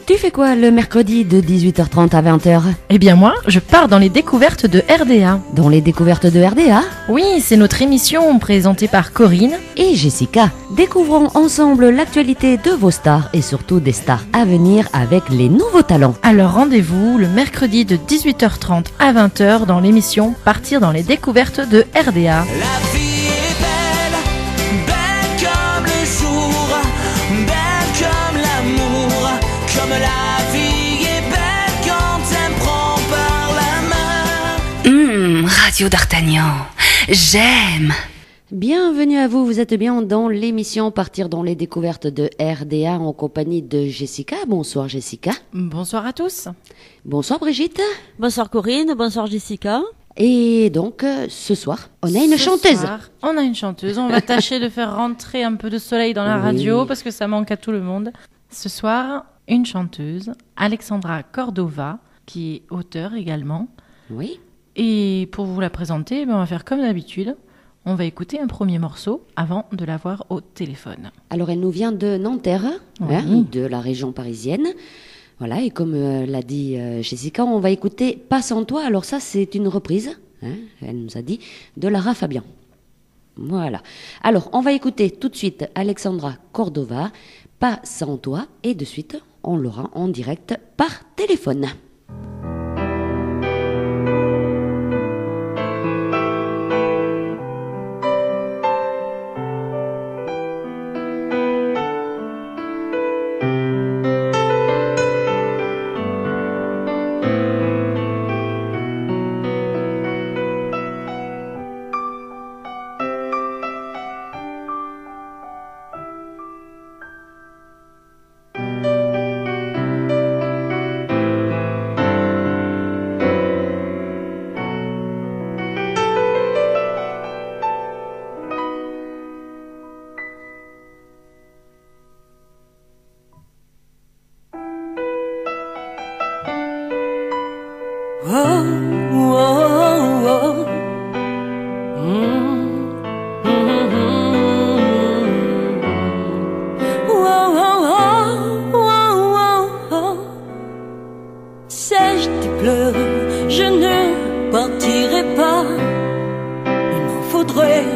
Tu fais quoi le mercredi de 18h30 à 20h? Eh bien moi, je pars dans les découvertes de RDA. Dans les découvertes de RDA? Oui, c'est notre émission présentée par Corinne et Jessica. Découvrons ensemble l'actualité de vos stars et surtout des stars à venir avec les nouveaux talents. Alors rendez-vous le mercredi de 18h30 à 20h dans l'émission Partir dans les découvertes de RDA. La vie est belle, belle comme le jour, belle comme l'amour, comme la vie est belle quand elle me prend par la main. Radio d'Artagnan, j'aime. Bienvenue à vous, vous êtes bien dans l'émission Partir dans les découvertes de RDA en compagnie de Jessica. Bonsoir Jessica. Bonsoir à tous. Bonsoir Brigitte. Bonsoir Corinne, bonsoir Jessica. Et donc ce soir, on a une chanteuse. On a une chanteuse, on va tâcher de faire rentrer un peu de soleil dans la radio parce que ça manque à tout le monde. Ce soir, une chanteuse, Alexandra Cordova, qui est auteure également. Oui. Et pour vous la présenter, on va faire comme d'habitude. On va écouter un premier morceau avant de la voir au téléphone. Alors, elle nous vient de Nanterre, oui. de la région parisienne. Voilà, et comme l'a dit Jessica, on va écouter « Pas sans toi ». Alors ça, c'est une reprise, elle nous a dit, de Lara Fabian. Voilà. Alors, on va écouter tout de suite Alexandra Cordova, « Pas sans toi ». Et de suite, on l'aura en direct par téléphone. Sèche tes pleurs, je ne partirai pas. Il m'en faudrait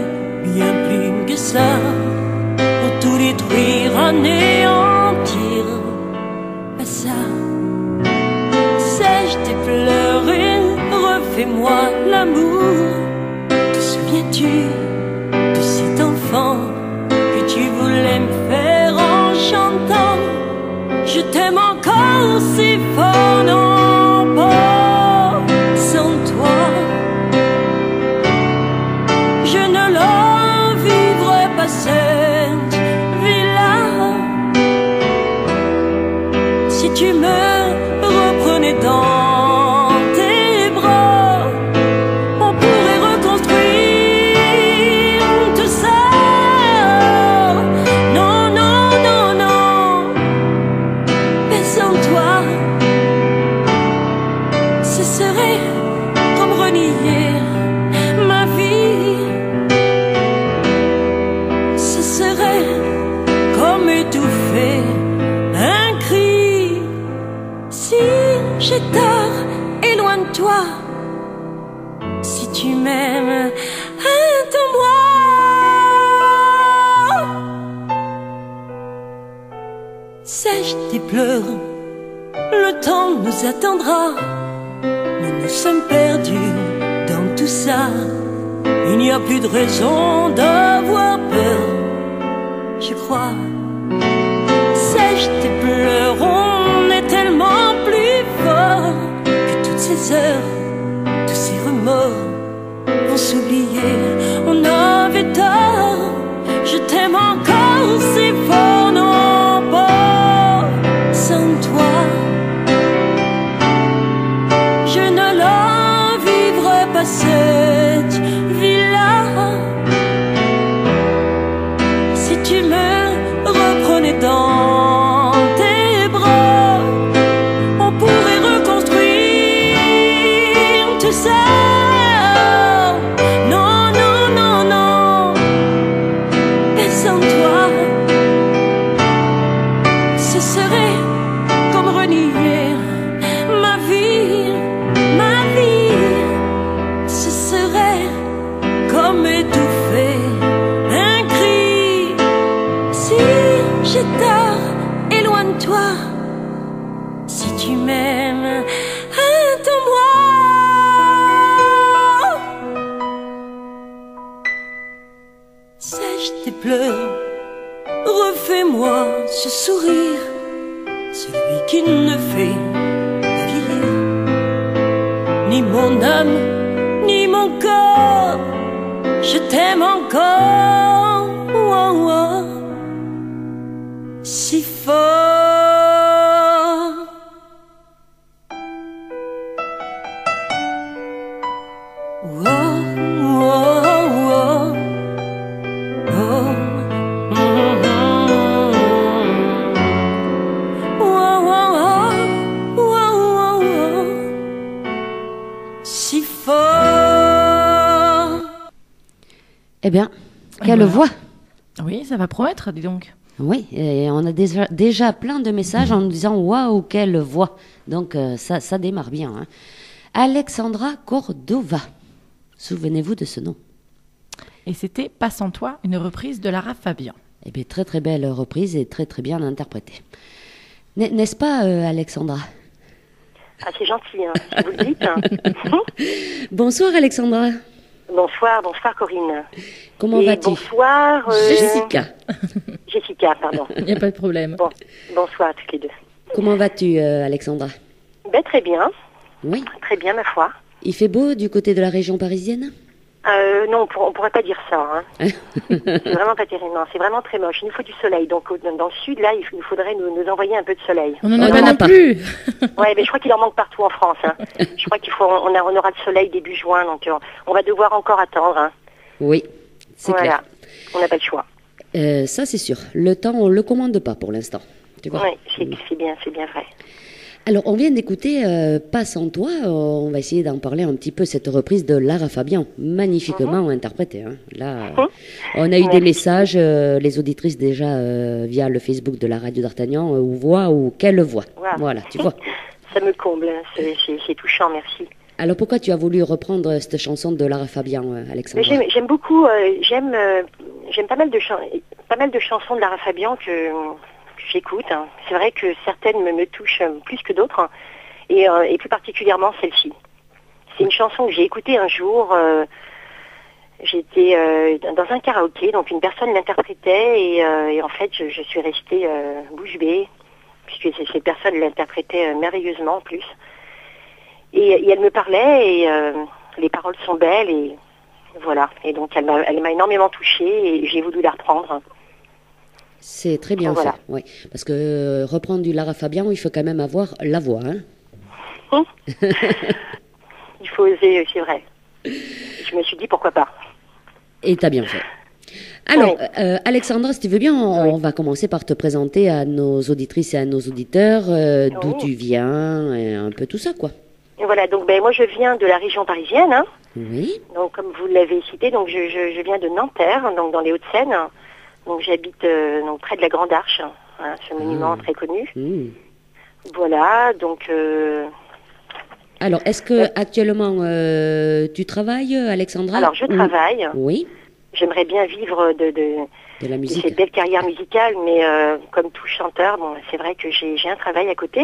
bien plus que ça pour tout détruire, anéantir. Pas ça. Sèche tes pleurs et refais-moi l'amour. Te souviens-tu de cet enfant que tu voulais me faire en chantant? Je t'aime encore si fort, non pas sans toi. Je ne la vivrai pas cette vie-là. Si tu me reprenais dans tes bras, on pourrait reconstruire tout ça. Non, non, non, non. Mais sans toi, ce serait comme renier ma vie. Ce serait comme étouffer un cri. Si j'ai tort, éloigne-toi. Si tu m'aimes, attends-moi. Sèche tes pleurs, le temps nous attendra. Nous nous sommes perdus dans tout ça. Il n'y a plus de raison d'avoir peur, je crois. Sèche tes pleurs, on est tellement plus fort que toutes ces heures, tous ces remords vont s'oublier. On avait tort, je t'aime encore si fort, non pas sans toi. Je ne la vivrai pas cette vie-là. Si tu me j'ai tort, éloigne-toi. Si tu m'aimes, attends-moi. Sèche tes pleurs, refais-moi ce sourire, celui qui ne fait pas vieillir ni mon âme, ni mon corps. Je t'aime encore, oh, oh, si fort. Oh, oh, oh, oh, si fort. Eh bien, quelle voix! Oui, ça va promettre, dis donc. Oui, et on a déjà plein de messages en nous disant waouh, quelle voix! Donc ça démarre bien. Hein. Alexandra Cordova. Souvenez-vous de ce nom. Et c'était Pas sans toi, une reprise de Lara Fabian. Eh bien, très très belle reprise et très très bien interprétée. N'est-ce pas, Alexandra? Ah, c'est gentil, hein, si vous le dites. Bonsoir, Alexandra. Bonsoir Corinne. Comment Et vas-tu? bonsoir... Jessica. Jessica, pardon. Il n'y a pas de problème. Bon, bonsoir à toutes les deux. Comment vas-tu, Alexandra? Ben, très bien, Oui. très bien ma foi. Il fait beau du côté de la région parisienne? Non, on pourrait pas dire ça. Hein. C'est vraiment pas terrible, non, c'est vraiment très moche. Il nous faut du soleil, donc dans le sud, là, il nous faudrait nous envoyer un peu de soleil. On n'en a On pas n'en a non pas. plus. Ouais, mais je crois qu'il en manque partout en France. Hein. Je crois qu'il faut, on aura le soleil début juin, donc on va devoir encore attendre. Hein. Oui, c'est Voilà, clair. on n'a pas le choix. Ça, c'est sûr. Le temps, on le commande pas pour l'instant. Tu vois? Oui, c'est bien vrai. Alors, on vient d'écouter Pas sans toi. On va essayer d'en parler un petit peu, cette reprise de Lara Fabian, magnifiquement interprétée. Hein. Là, on a eu des messages, les auditrices déjà via le Facebook de la radio d'Artagnan, ou voix ou quelle voix. Wow. Voilà, tu vois. Ça me comble, hein. C'est touchant, merci. Alors, pourquoi tu as voulu reprendre cette chanson de Lara Fabian, Alexandra? Mais j'aime beaucoup, j'aime pas mal de chansons de Lara Fabian que j'écoute. Hein. C'est vrai que certaines me touchent plus que d'autres, hein. Et plus particulièrement celle-ci. C'est une chanson que j'ai écoutée un jour. J'étais dans un karaoké, donc une personne l'interprétait et en fait je suis restée bouche bée, puisque cette personne l'interprétait merveilleusement en plus. Et elle me parlait et les paroles sont belles et voilà. Et donc elle m'a énormément touchée et j'ai voulu la reprendre. C'est très bien Voilà. fait, oui. Parce que reprendre du Lara Fabian, il faut quand même avoir la voix. Hein. Il faut oser, c'est vrai. Je me suis dit pourquoi pas. Et t'as bien fait. Alors, Oui. Alexandra, si tu veux bien, on va commencer par te présenter à nos auditrices et à nos auditeurs, d'où Oui. tu viens, et un peu tout ça, quoi. Et voilà, donc moi je viens de la région parisienne, hein. Oui, Donc comme vous l'avez cité, donc je viens de Nanterre, donc dans les Hauts-de-Seine. Donc j'habite donc près de la Grande Arche, hein, ce monument très connu. mmh. Voilà, donc Alors, est-ce que actuellement tu travailles, Alexandra? alors je travaille. Oui, J'aimerais bien vivre de de la de musique. cette belle carrière musicale, mais comme tout chanteur, bon, c'est vrai que j'ai un travail à côté.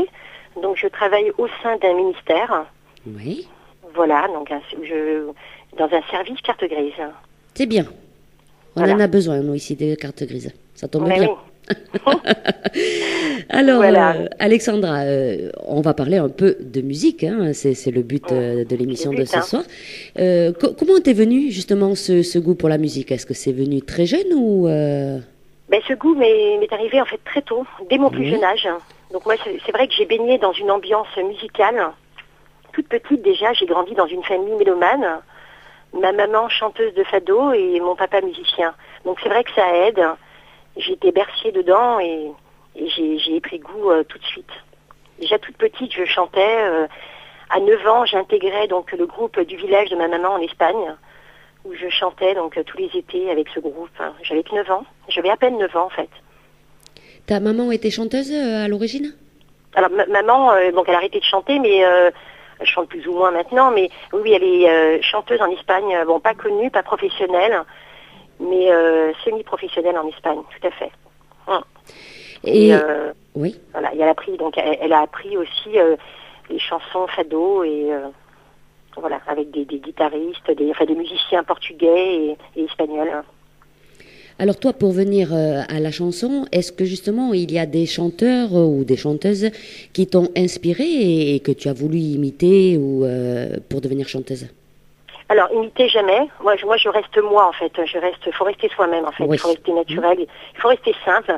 Donc je travaille au sein d'un ministère. Oui, Voilà, donc dans un service carte grise. c'est bien. On Voilà. en a besoin, nous, ici, de cartes grises. Ça tombe Mais bien. oui. Alors, Voilà. Alexandra, on va parler un peu de musique, hein, c'est le but de l'émission le de but, ce hein. soir. Comment t'es venu justement ce goût pour la musique? Est-ce que c'est venu très jeune ou Ben, ce goût m'est arrivé en fait très tôt, dès mon plus Oui. jeune âge. Donc moi, c'est vrai que j'ai baigné dans une ambiance musicale. Toute petite déjà, j'ai grandi dans une famille mélomane. Ma maman chanteuse de fado et mon papa musicien. Donc c'est vrai que ça aide. J'ai été bercée dedans et j'ai pris goût tout de suite. Déjà toute petite, je chantais. À 9 ans, j'intégrais donc le groupe du village de ma maman en Espagne, où je chantais donc tous les étés avec ce groupe. J'avais que 9 ans. J'avais à peine 9 ans en fait. ta maman était chanteuse à l'origine? Alors maman, donc elle a arrêté de chanter, mais elle chante plus ou moins maintenant. Mais oui, elle est chanteuse en Espagne. Bon, pas connue, pas professionnelle, mais semi-professionnelle en Espagne, tout à fait. Et oui. Voilà, et elle a appris aussi les chansons fado et voilà, avec des guitaristes, des musiciens portugais et espagnols. Alors toi, pour venir à la chanson, est-ce que justement il y a des chanteurs ou des chanteuses qui t'ont inspiré et que tu as voulu imiter ou pour devenir chanteuse? Alors, imiter jamais. Moi, je reste moi, en fait. Faut rester soi-même, en fait. Oui. Il faut rester naturel. Il faut rester simple.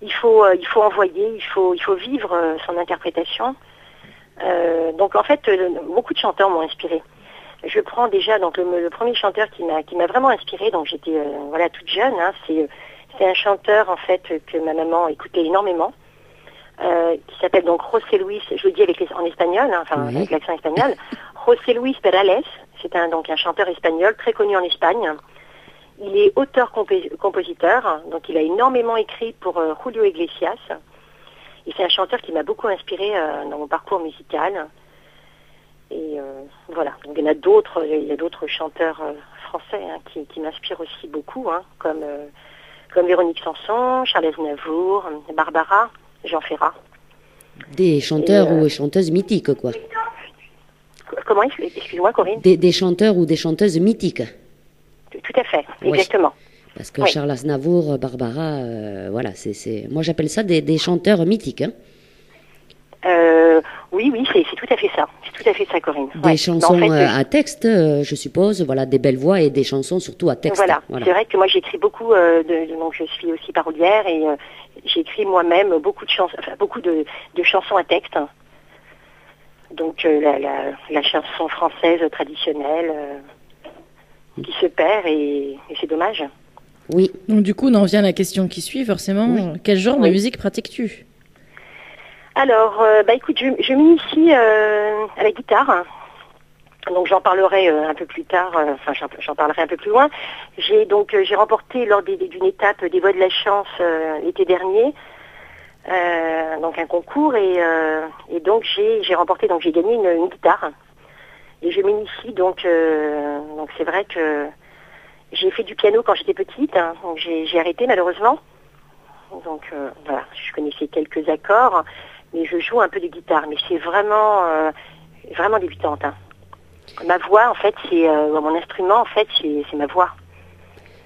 Il faut envoyer. Il faut vivre son interprétation. Donc, en fait, beaucoup de chanteurs m'ont inspiré. Je prends déjà donc le premier chanteur qui m'a vraiment inspiré. Donc, j'étais toute jeune. Hein, c'est un chanteur en fait que ma maman écoutait énormément. Qui s'appelle donc José Luis, je le dis en espagnol, hein, Oui. avec l'accent espagnol, José Luis Perales, c'est un chanteur espagnol très connu en Espagne. Il est auteur-compositeur, donc il a énormément écrit pour Julio Iglesias. Et c'est un chanteur qui m'a beaucoup inspiré dans mon parcours musical. Et voilà, donc il y a d'autres chanteurs français hein, qui m'inspirent aussi beaucoup, hein, comme Véronique Sanson, Charles Aznavour, Barbara, Jean Ferrat. Des chanteurs ou chanteuses mythiques, quoi. Comment? Excuse-moi, Corinne. Des chanteurs ou des chanteuses mythiques. Tout à fait, Oui. exactement. Parce que Oui. Charles Aznavour, Barbara, voilà, moi j'appelle ça des chanteurs mythiques. Hein. Oui, c'est tout à fait ça. C'est tout à fait ça, Corinne. Des Ouais. chansons Mais en fait, à texte, je suppose, voilà, des belles voix et des chansons surtout à texte. voilà. C'est vrai que moi j'écris beaucoup, donc je suis aussi parolière et j'écris moi-même beaucoup de chansons, beaucoup de chansons à texte. Donc la chanson française traditionnelle qui se perd et c'est dommage. Oui. Donc du coup, on en vient à la question qui suit, forcément. Oui. Quel genre de Oui. musique pratiques-tu? Alors, écoute, je m'initie à la guitare. Donc j'en parlerai un peu plus tard, j'en parlerai un peu plus loin. J'ai remporté lors d'une étape des Voix de la Chance l'été dernier, donc un concours et donc j'ai remporté, donc j'ai gagné une guitare. Et je m'initie donc c'est vrai que j'ai fait du piano quand j'étais petite, hein, donc j'ai arrêté malheureusement. Donc voilà, je connaissais quelques accords, mais je joue un peu de guitare, mais c'est vraiment débutante. Hein. Ma voix, en fait, mon instrument, en fait, c'est ma voix.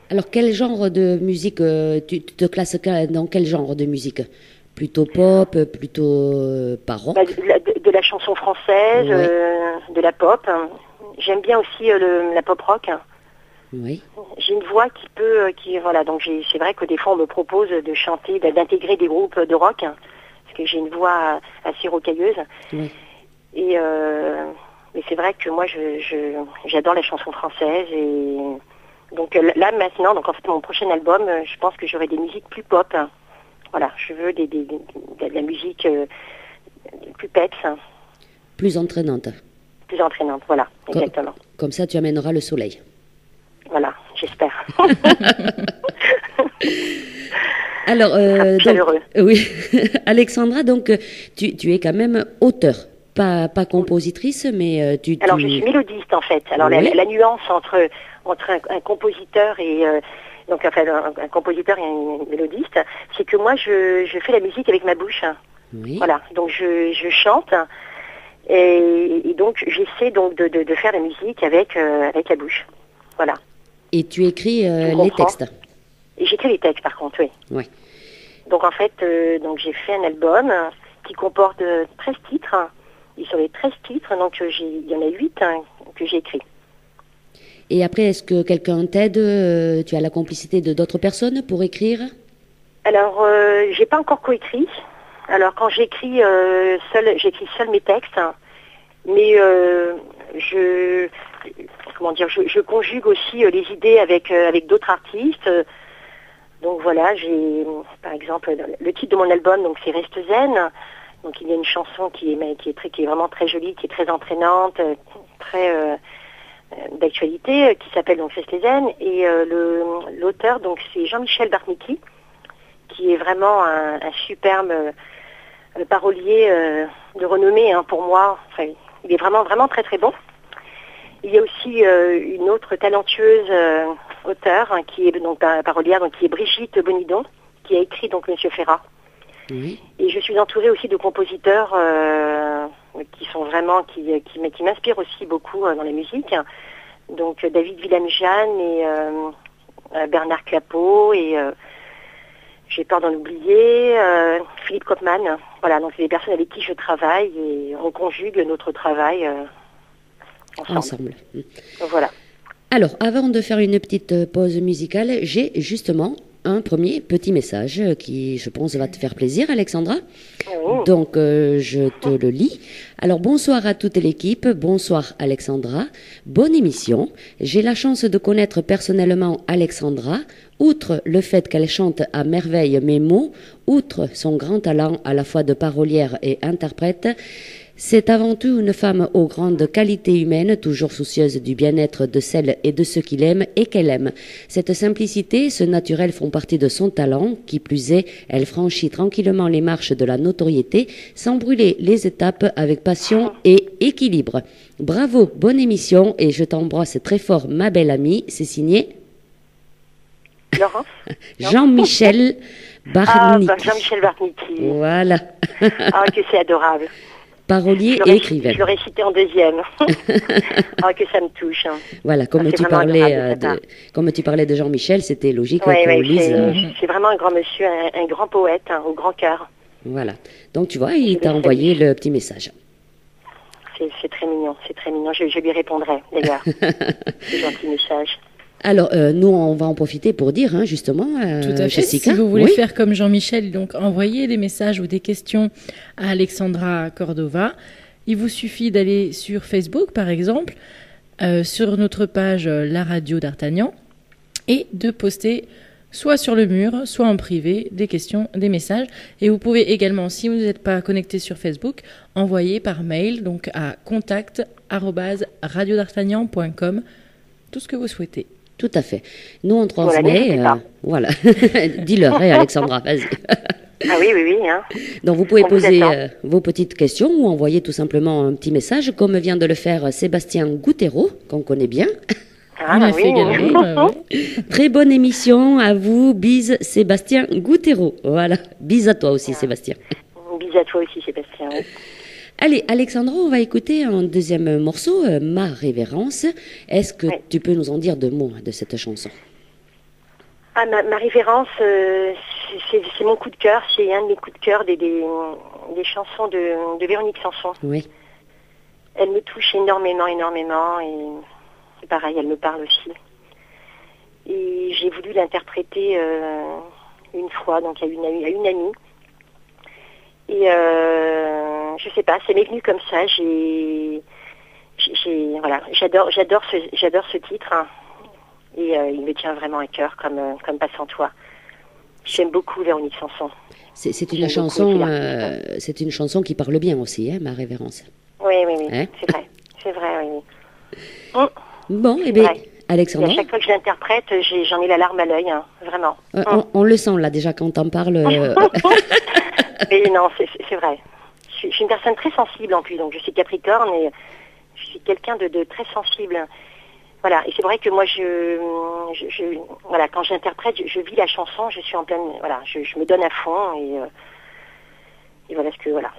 Alors quel genre de musique, tu te classes dans quel genre de musique? Plutôt pop, plutôt pas rock? De la chanson française, Oui. de la pop. J'aime bien aussi la pop rock. Oui. J'ai une voix donc c'est vrai que des fois on me propose de chanter, d'intégrer des groupes de rock, parce que j'ai une voix assez rocailleuse. Oui. Et mais c'est vrai que moi j'adore la chanson française et donc là maintenant, donc en fait mon prochain album, je pense que j'aurai des musiques plus pop. Voilà, je veux de la musique plus peps, Plus entraînante. plus entraînante. Voilà, exactement. Comme ça, tu amèneras le soleil. Voilà, j'espère. Alors, Chaleureux. oui, Alexandra, donc tu es quand même auteur, pas compositrice, mais Alors je suis mélodiste en fait. Alors Oui. la nuance entre un compositeur et un compositeur et un mélodiste, c'est que moi je fais la musique avec ma bouche. Oui. Voilà, donc je chante et donc j'essaie donc de faire la musique avec la bouche. Voilà. Et tu écris Tu les comprends. textes. Et j'écris les textes par contre, oui. Oui. Donc en fait, donc j'ai fait un album qui comporte 13 titres. Et sur les 13 titres, donc il y en a 8 que j'ai écrits. Et après, est-ce que quelqu'un t'aide? Tu as la complicité de d'autres personnes pour écrire? Alors, j'ai pas encore coécrit. Alors quand j'écris j'écris seul mes textes, mais je conjugue aussi les idées avec d'autres artistes. Donc voilà, j'ai par exemple le titre de mon album, donc c'est Reste zen. Donc il y a une chanson qui est vraiment très jolie, qui est très entraînante, très d'actualité, qui s'appelle donc Reste zen. Et l'auteur donc c'est Jean-Michel Bartnicki, qui est vraiment un superbe parolier de renommée pour moi. Enfin, il est vraiment très très bon. Il y a aussi une autre talentueuse auteure qui est donc parolière, donc qui est Brigitte Bonidon, qui a écrit donc Monsieur Ferrat. Oui. Et je suis entourée aussi de compositeurs qui sont vraiment, qui m'inspirent aussi beaucoup dans la musique. Donc David Willem-Jeanne et Bernard Clapeau et j'ai peur d'en oublier, Philippe Kopman. Voilà, donc c'est des personnes avec qui je travaille et on conjugue notre travail ensemble. Voilà. Alors, avant de faire une petite pause musicale, j'ai justement un premier petit message qui, je pense, va te faire plaisir, Alexandra. Oh. Donc, je te le lis. Alors, bonsoir à toute l'équipe. Bonsoir, Alexandra. Bonne émission. J'ai la chance de connaître personnellement Alexandra. Outre le fait qu'elle chante à merveille mes mots, outre son grand talent à la fois de parolière et interprète, c'est avant tout une femme aux grandes qualités humaines, toujours soucieuse du bien-être de celles et de ceux qui l'aiment et qu'elle aime. Cette simplicité, ce naturel font partie de son talent. Qui plus est, elle franchit tranquillement les marches de la notoriété, sans brûler les étapes avec passion et équilibre. Bravo, bonne émission et je t'embrasse très fort, ma belle amie. C'est signé Laurence Jean-Michel Barnicki. Jean-Michel Barnicki. Voilà. Ah, que c'est adorable. Parolier et écrivain. Je l'aurais cité en deuxième. Ah, que ça me touche. Voilà, comme tu parlais de Jean-Michel, c'était logique qu'on lise. C'est vraiment un grand monsieur, un grand poète, au grand cœur. Voilà. Donc tu vois, il t'a envoyé le petit message. C'est très mignon, c'est très mignon. Je lui répondrai, d'ailleurs. C'est un gentil message. Alors, nous, on va en profiter pour dire, justement, tout à fait. Jessica, si vous voulez faire comme Jean-Michel, donc envoyer des messages ou des questions à Alexandra Cordova, il vous suffit d'aller sur Facebook, par exemple, sur notre page La Radio d'Artagnan, et de poster soit sur le mur, soit en privé, des questions, des messages. Et vous pouvez également, si vous n'êtes pas connecté sur Facebook, envoyer par mail, donc à contact@radiodartagnan.com, tout ce que vous souhaitez. Tout à fait. Nous, on transmet. Voilà. Dis-leur, Alexandra, vas-y. Ah oui. Hein. Donc, vous pouvez poser vos petites questions ou envoyer tout simplement un petit message, comme vient de le faire Sébastien Gouttereau, qu'on connaît bien. Ah, on a fait également. Très bonne émission à vous. Bise, Sébastien Gouttereau. Voilà. Bise à toi aussi, Sébastien. Bise à toi aussi, Sébastien. Oui. Allez, Alexandra, on va écouter un deuxième morceau, Ma Révérence. Est-ce que tu peux nous en dire deux mots de cette chanson? Ah, ma Révérence, c'est mon coup de cœur. C'est un de mes coups de cœur des chansons de Véronique Sanson. Oui. Elle me touche énormément. Et pareil, elle me parle aussi. Et j'ai voulu l'interpréter une fois, donc à une amie. Et je sais pas, c'est m'est venu comme ça. J'adore ce titre, hein, et il me tient vraiment à cœur comme Pas sans toi. J'aime beaucoup Véronique Sanson. C'est une chanson qui parle bien aussi, hein, Ma Révérence. Oui, hein? C'est vrai, oui. Bon, eh bien, Alexandra. Et à chaque fois que je l'interprète, j'en ai la larme à l'œil, hein, vraiment. On le sent là déjà quand t'en parles. Mais non, c'est vrai. Je suis une personne très sensible en plus, donc je suis Capricorne et je suis quelqu'un de très sensible. Voilà, et c'est vrai que moi, voilà, quand j'interprète, je vis la chanson, je suis en pleine, voilà, je me donne à fond et voilà ce que, voilà.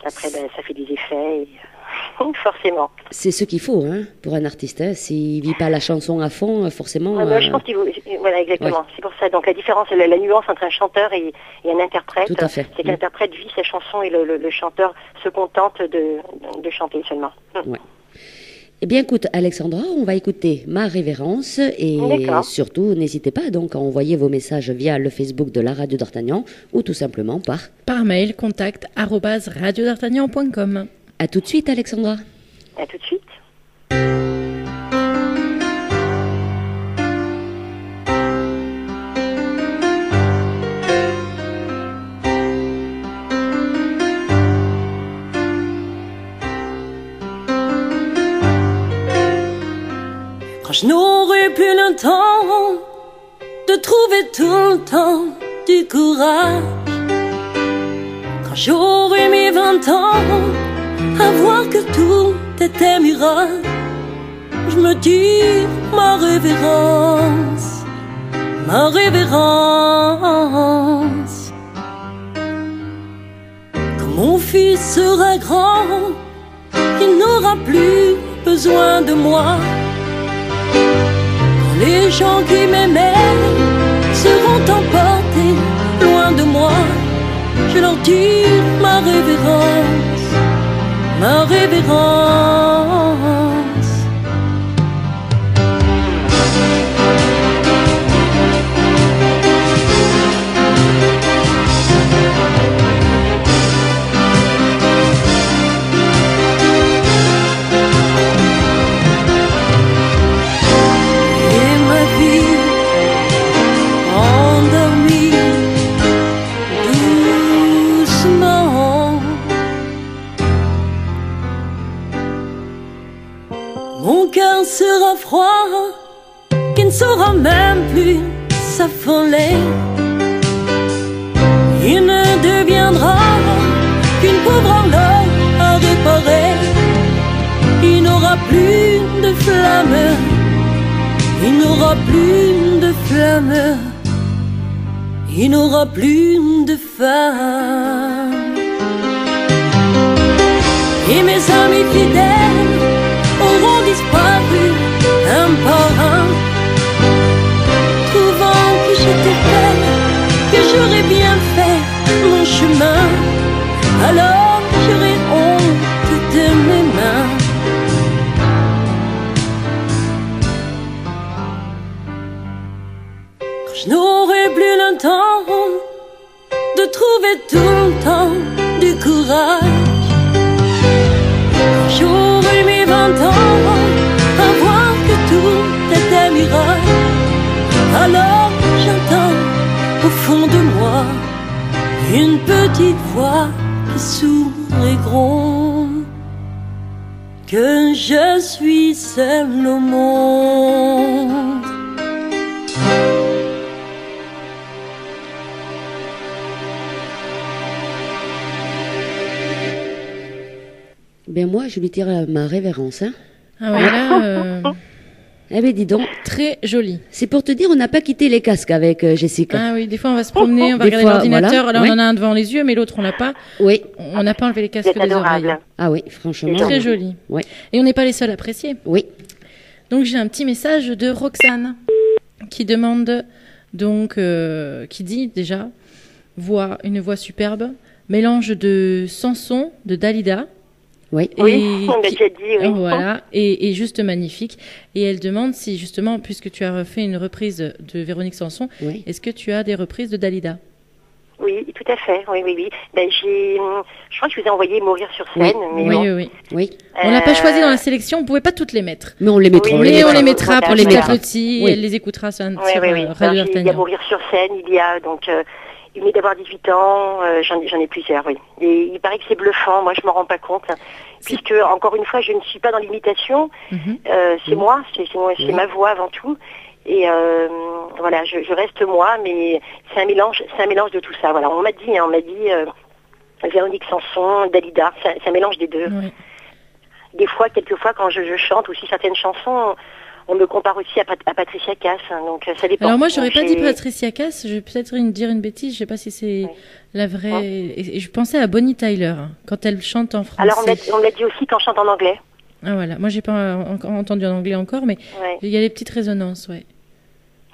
Après, ça fait des effets, et, forcément. C'est ce qu'il faut, hein, pour un artiste. Hein. S'il vit pas la chanson à fond, forcément. Je pense voilà, exactement. Ouais. C'est pour ça. Donc la différence, la nuance entre un chanteur et un interprète, c'est que l'interprète vit sa chanson et le chanteur se contente de chanter seulement. Ouais. Eh bien, écoute, Alexandra, on va écouter Ma Révérence et surtout, n'hésitez pas donc à envoyer vos messages via le Facebook de la Radio d'Artagnan ou tout simplement par mail, contact@radiodartagnan.com. À tout de suite, Alexandra. À tout de suite. Quand je n'aurai plus le temps de trouver tout le temps du courage, quand j'aurai mes 20 ans à voir que tout était mirage, je me dis ma révérence, ma révérence. Mon fils sera grand, il n'aura plus besoin de moi. Quand les gens qui m'aimaient seront emportés loin de moi, je leur dis ma révérence, ma révérence. Mon cœur sera froid, qui ne saura même plus s'affoler. Il ne deviendra qu'une pauvre horloge à réparer. Il n'aura plus de flamme, il n'aura plus de flamme, il n'aura plus de femme. Et mes amis fidèles auront disparu un par un, trouvant que j'étais belle, que j'aurais bien fait mon chemin. Alors j'aurai honte de mes mains. Quand je n'aurai plus le temps de trouver tout le temps du courage, j'aurai mes 20 ans à voir que tout est un mirage. Alors j'entends au fond de moi une petite voix qui sourd et gronde que je suis seule au monde. Ben moi, je lui tire ma révérence. Hein. Ah ouais, là, Eh ben dis donc, très joli. c'est pour te dire, on n'a pas quitté les casques avec Jessica. Ah oui, des fois on va se promener, on va Des regarder fois, l'ordinateur. voilà, Là, ouais. on en a un devant les yeux, mais l'autre on l'a pas. Oui. On n'a pas enlevé les Vous casques êtes des oreilles. adorable. Ah oui, franchement. Très joli. Oui. Et on n'est pas les seuls à apprécier. Oui. Donc j'ai un petit message de Roxane qui demande donc qui dit déjà une voix superbe, mélange de Samson, de Dalida. Oui. Oui, on l'a déjà dit, oui. Voilà, et juste magnifique. Et elle demande si justement, puisque tu as fait une reprise de Véronique Sanson, Oui. est-ce que tu as des reprises de Dalida? Oui, tout à fait. Oui. Ben, je crois que je vous ai envoyé Mourir sur scène, mais Oui, bon. oui, oui. Oui. On l'a pas choisi dans la sélection, on pouvait pas toutes les mettre. Mais on les mettra. Oui, Mais on les mettra. mettra Voilà, pour les les mettra. petits, Oui. elle les écoutera sur, Oui. sur Alors, Radio il y a D'Artagnan. Mourir sur scène, il y a donc il venait d'avoir 18 ans, j'en ai plusieurs, oui. Et il paraît que c'est bluffant, moi je m'en rends pas compte, puisque encore une fois je ne suis pas dans l'imitation, c'est moi, c'est ma voix avant tout. Et voilà, je reste moi, mais c'est un mélange de tout ça. Voilà, on m'a dit Véronique Sanson, Dalida, c'est un mélange des deux. Oui. Des fois, quelquefois, quand je chante aussi certaines chansons, on me compare aussi à Patricia Cass, hein, donc ça dépend. Alors moi, j'aurais Donc, pas dit Patricia Cass, je vais peut-être dire une bêtise, je sais pas si c'est la vraie... Et je pensais à Bonnie Tyler, hein, quand elle chante en français. Alors on me l'a dit aussi quand je chante en anglais. Ah voilà, moi j'ai pas encore entendu en anglais encore, mais Ouais. il y a des petites résonances, ouais.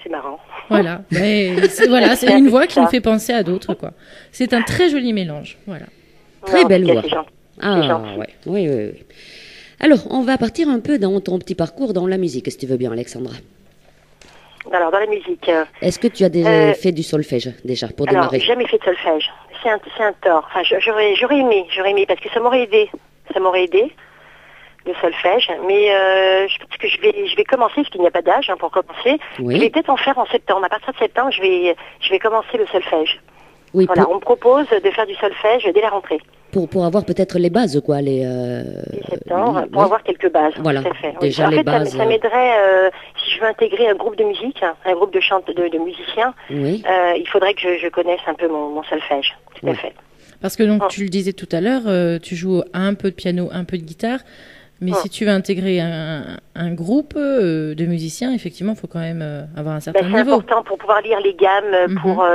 C'est marrant. Voilà, mais c'est une voix qui me fait penser à d'autres, quoi. C'est un très joli mélange, voilà. Très Non, en belle tout cas, voix. c'est gentil. Ah, gentil. ouais. Oui. Alors, on va partir un peu dans ton petit parcours dans la musique, si tu veux bien, Alexandra. Alors, dans la musique, Est-ce que tu as déjà fait du solfège, déjà, pour alors, démarrer? jamais fait de solfège. C'est un tort. Enfin, j'aurais aimé, parce que ça m'aurait aidé, le solfège. Mais je pense que je vais commencer, parce qu'il n'y a pas d'âge pour commencer. Oui. Je vais peut-être en faire en septembre. À partir de septembre, je vais commencer le solfège. Oui, Voilà, on me propose de faire du solfège dès la rentrée. pour avoir peut-être les bases, quoi. Dès septembre, pour oui. avoir quelques bases. Voilà, tout à fait. déjà En les fait, bases, ça m'aiderait, si je veux intégrer un groupe de musique, un groupe de musiciens, Oui. il faudrait que je connaisse un peu mon solfège. Tout à Oui. fait. Parce que donc, tu le disais tout à l'heure, tu joues un peu de piano, un peu de guitare. Mais si tu veux intégrer un groupe de musiciens, effectivement, il faut quand même avoir un certain C'est niveau. important pour pouvoir lire les gammes, pour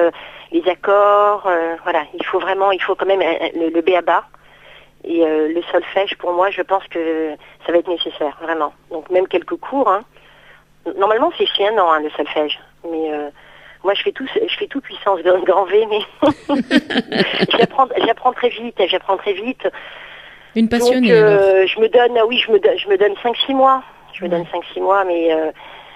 les accords. Voilà, il faut quand même le b.a.-ba. Et le solfège, pour moi, je pense que ça va être nécessaire, vraiment. Donc même quelques cours. Hein. Normalement, c'est 1 an, le solfège. Mais moi, je fais tout puissance grand V, mais j'apprends très vite. Une passionnée. Donc, alors. je me donne 5-6 mois. Je me donne 5-6 mois, mais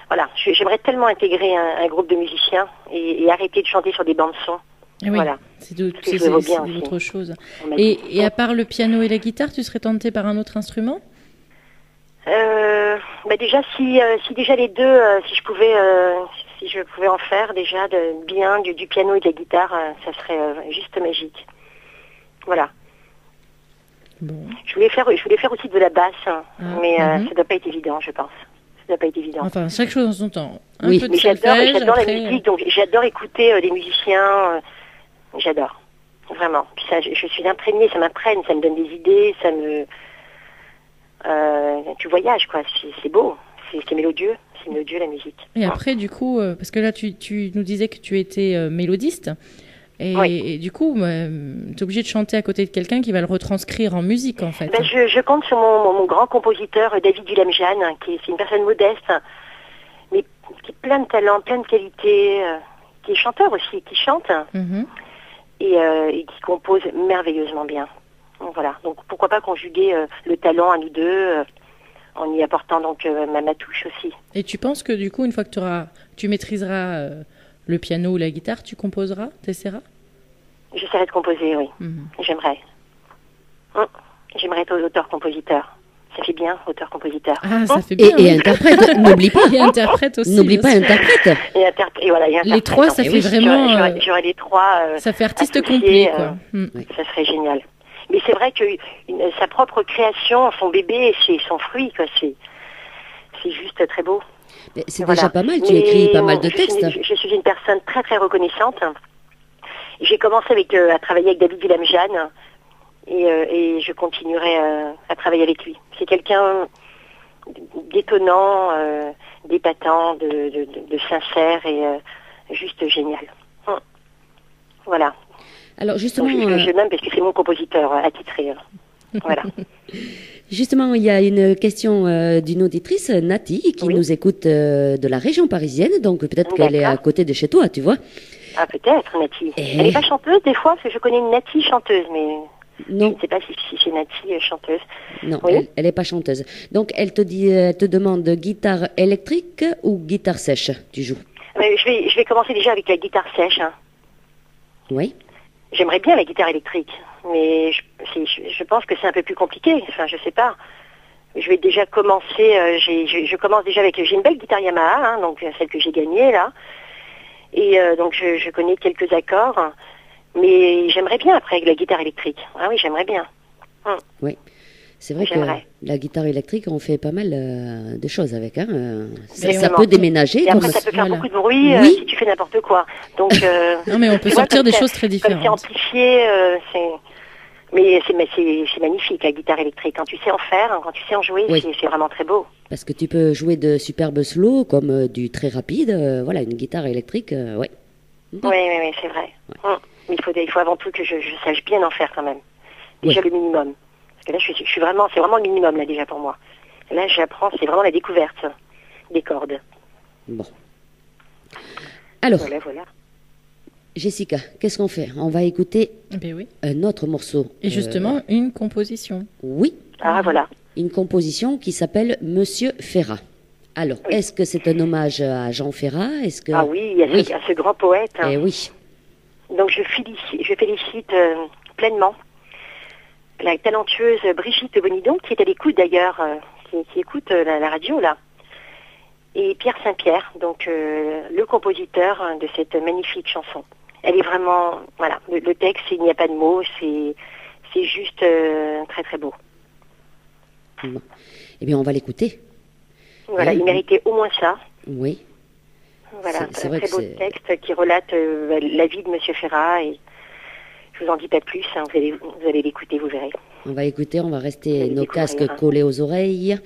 voilà, j'aimerais tellement intégrer un groupe de musiciens et arrêter de chanter sur des bandes son. Eh oui, Voilà. c'est aussi. autre chose. On m'a dit. Et à part le piano et la guitare, tu serais tentée par un autre instrument? Déjà, si déjà les deux, si je pouvais en faire déjà du piano et de la guitare, ça serait juste magique. Voilà. Bon. Je voulais faire aussi de la basse, mais ça doit pas être évident, je pense. Ça doit pas être évident. Enfin, chaque chose en son temps. Un Oui. peu de Mais j'adore solfège, la musique, donc j'adore écouter des musiciens. J'adore, vraiment. Puis ça, je suis imprégnée, ça m'imprègne, ça me donne des idées, ça me... tu voyages, quoi. C'est beau, c'est mélodieux. C'est mélodieux, la musique. Et après, du coup, parce que là, tu nous disais que tu étais mélodiste. Et du coup, tu es obligé de chanter à côté de quelqu'un qui va le retranscrire en musique, en fait. Je compte sur mon grand compositeur, David Willemjan, c'est une personne modeste, mais qui est plein de talent, plein de qualités, qui est chanteur aussi, qui chante et qui compose merveilleusement bien. Donc, voilà. Donc pourquoi pas conjuguer le talent à nous deux en y apportant donc ma touche aussi. Et tu penses que du coup, une fois que tu maîtriseras le piano ou la guitare, tu composeras, t'essaieras? J'essaierai de composer, oui. J'aimerais. J'aimerais être auteur-compositeur. Ça fait bien, auteur-compositeur. Ah, ça fait bien. Et interprète, n'oublie pas. Et interprète aussi. N'oublie pas, interprète. Et voilà, et les trois, ça fait vraiment... J'aurais les trois... ça fait artiste complet, quoi. Ça serait génial. Mais c'est vrai que sa propre création, son bébé, c'est son fruit, quoi. C'est juste très beau. C'est déjà pas mal, tu écris pas mal de textes. Je suis une personne très très reconnaissante. J'ai commencé à travailler avec David Willemjan et je continuerai à travailler avec lui. C'est quelqu'un d'étonnant, d'épatant, de sincère et juste génial. Voilà. Alors justement, je l'aime parce que c'est mon compositeur attitré. Voilà. Justement, il y a une question d'une auditrice, Nati, qui nous écoute de la région parisienne, donc peut-être qu'elle est à côté de chez toi, tu vois. Ah, peut-être, Nati. Elle n'est pas chanteuse des fois, parce que je connais une Nati chanteuse, mais non. Je ne sais pas si c'est Nati chanteuse. Non, elle n'est pas chanteuse. Donc, elle te demande guitare électrique ou guitare sèche, tu joues? Je vais commencer déjà avec la guitare sèche. Oui. J'aimerais bien la guitare électrique, mais je pense que c'est un peu plus compliqué. Enfin, je sais pas. Je vais déjà commencer. Je commence déjà avec. J'ai une belle guitare Yamaha, donc celle que j'ai gagnée là. Et donc je connais quelques accords, mais j'aimerais bien après avec la guitare électrique. Ah oui, j'aimerais bien. Oui. C'est vrai que la guitare électrique, on fait pas mal de choses avec. Ça peut déménager. Et après, ça peut faire beaucoup de bruit si tu fais n'importe quoi. Donc, non, mais on peut sortir des choses très différentes. Comme c'est amplifié, mais c'est magnifique, la guitare électrique. Quand tu sais en faire, quand tu sais en jouer, c'est vraiment très beau. Parce que tu peux jouer de superbes slow comme du très rapide. Voilà, une guitare électrique, Oui, c'est vrai. Ouais. Mais il faut avant tout que je sache bien en faire quand même. Déjà le minimum. Parce que là, c'est vraiment le minimum, là, déjà, pour moi. Là, j'apprends, c'est vraiment la découverte des cordes. Bon. Alors, voilà. Jessica, qu'est-ce qu'on fait? On va écouter un autre morceau. Et justement, une composition. Oui. Ah, voilà. Une composition qui s'appelle Monsieur Ferrat. Alors, est-ce que c'est un hommage à Jean Ferrat? Ah oui, à ce grand poète. Eh oui. Donc, je félicite pleinement la talentueuse Brigitte Bonidon, qui est à l'écoute d'ailleurs, qui écoute la radio là, et Pierre Saint-Pierre, donc le compositeur de cette magnifique chanson. Elle est vraiment, voilà, le texte, il n'y a pas de mots, c'est juste très très beau. Bon. Eh bien, on va l'écouter. Voilà, il méritait au moins ça. Oui. Voilà, c'est un très beau texte qui relate la vie de Monsieur Ferrat et je vous en dis pas plus, vous allez l'écouter, vous verrez. On va écouter, on va rester nos découvrir. casques collés aux oreilles.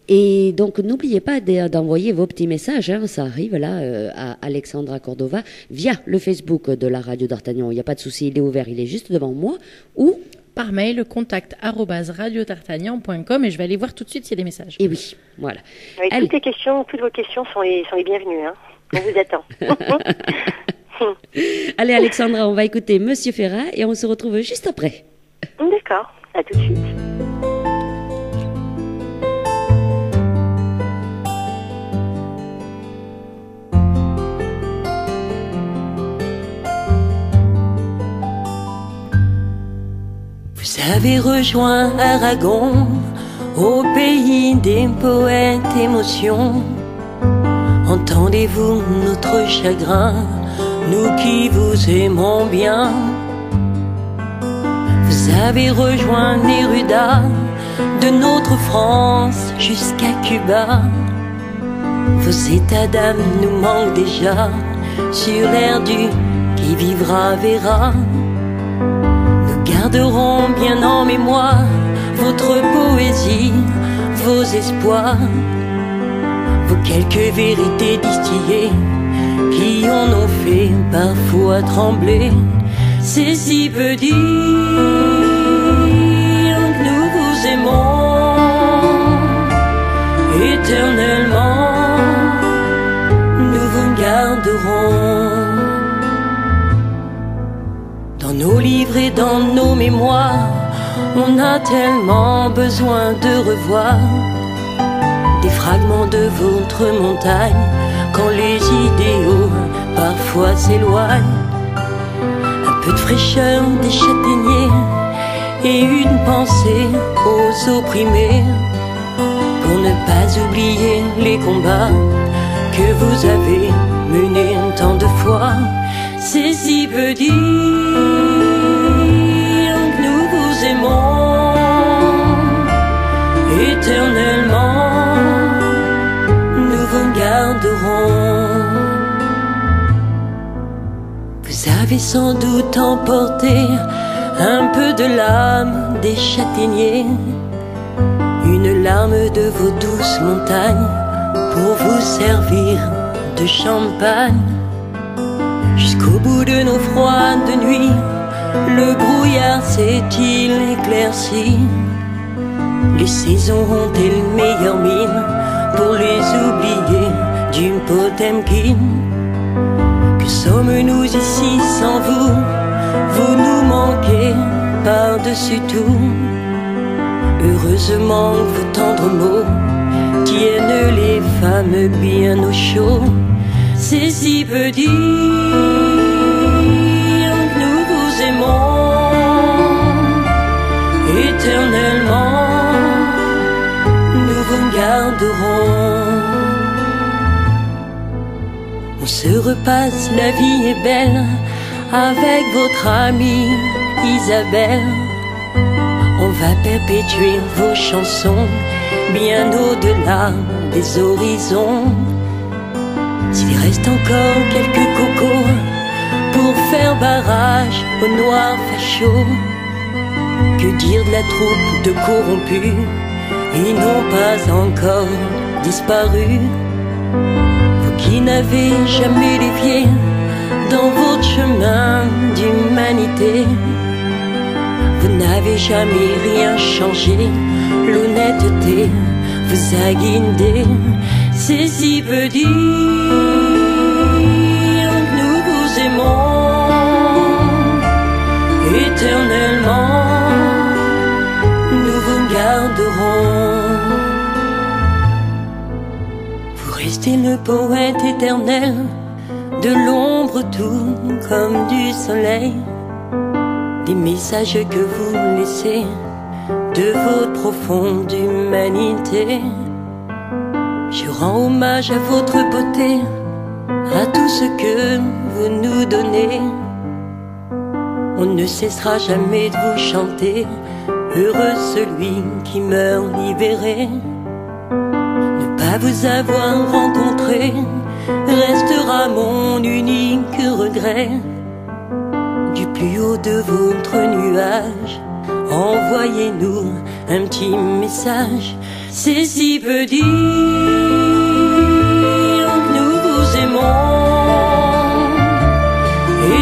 Et donc, n'oubliez pas d'envoyer vos petits messages, hein, ça arrive là, à Alexandra Cordova, via le Facebook de la radio d'Artagnan. Il n'y a pas de souci, il est ouvert, il est juste devant moi. Ou Par mail, contact@radiotartagnan.com et je vais aller voir tout de suite s'il y a des messages. Et oui, voilà. Oui, Allez. toutes vos questions sont les bienvenues. Hein. On vous attend. Allez, Alexandra, on va écouter Monsieur Ferrat et on se retrouve juste après. D'accord, à tout de suite. Vous avez rejoint Aragon, au pays des poètes émotions. Entendez-vous notre chagrin, nous qui vous aimons bien. Vous avez rejoint Neruda, de notre France jusqu'à Cuba. Vos états d'âme nous manquent déjà, sur l'air du qui vivra verra. Nous garderons bien en mémoire votre poésie, vos espoirs, vos quelques vérités distillées qui en ont fait parfois trembler. Ceci veut dire que nous vous aimons éternellement, nous vous garderons dans nos livres et dans nos mémoires. On a tellement besoin de revoir des fragments de votre montagne quand les idéaux parfois s'éloignent. Un peu de fraîcheur des châtaigniers et une pensée aux opprimés, pour ne pas oublier les combats que vous avez menés tant de fois. Ceci veut dire que nous vous aimons éternellement, nous vous garderons. Vous avez sans doute emporté un peu de l'âme des châtaigniers, une larme de vos douces montagnes pour vous servir de champagne. Jusqu'au bout de nos froides nuits, le brouillard s'est-il éclairci. Les saisons ont-elles meilleure mine pour les oublier d'une Potemkin? Que sommes-nous ici sans vous? Vous nous manquez par-dessus tout. Heureusement vos tendres mots tiennent les femmes bien au chaud. Ceci veut dire que nous vous aimons éternellement, nous vous garderons. On se repasse, la vie est belle, avec votre amie Isabelle. On va perpétuer vos chansons bien au-delà des horizons. S'il reste encore quelques cocos pour faire barrage aux noirs fachos, que dire de la troupe de corrompus? Ils n'ont pas encore disparu. Vous qui n'avez jamais dévié dans votre chemin d'humanité, vous n'avez jamais rien changé, l'honnêteté vous a guidé. Ceci veut dire que nous vous aimons éternellement, nous vous garderons. Vous restez le poète éternel, de l'ombre tout comme du soleil, des messages que vous laissez de votre profonde humanité. Je rends hommage à votre beauté, à tout ce que vous nous donnez. On ne cessera jamais de vous chanter, heureux celui qui meurt libéré. Ne pas vous avoir rencontré restera mon unique regret. Du plus haut de votre nuage, envoyez-nous un petit message. C'est si peu dire que nous vous aimons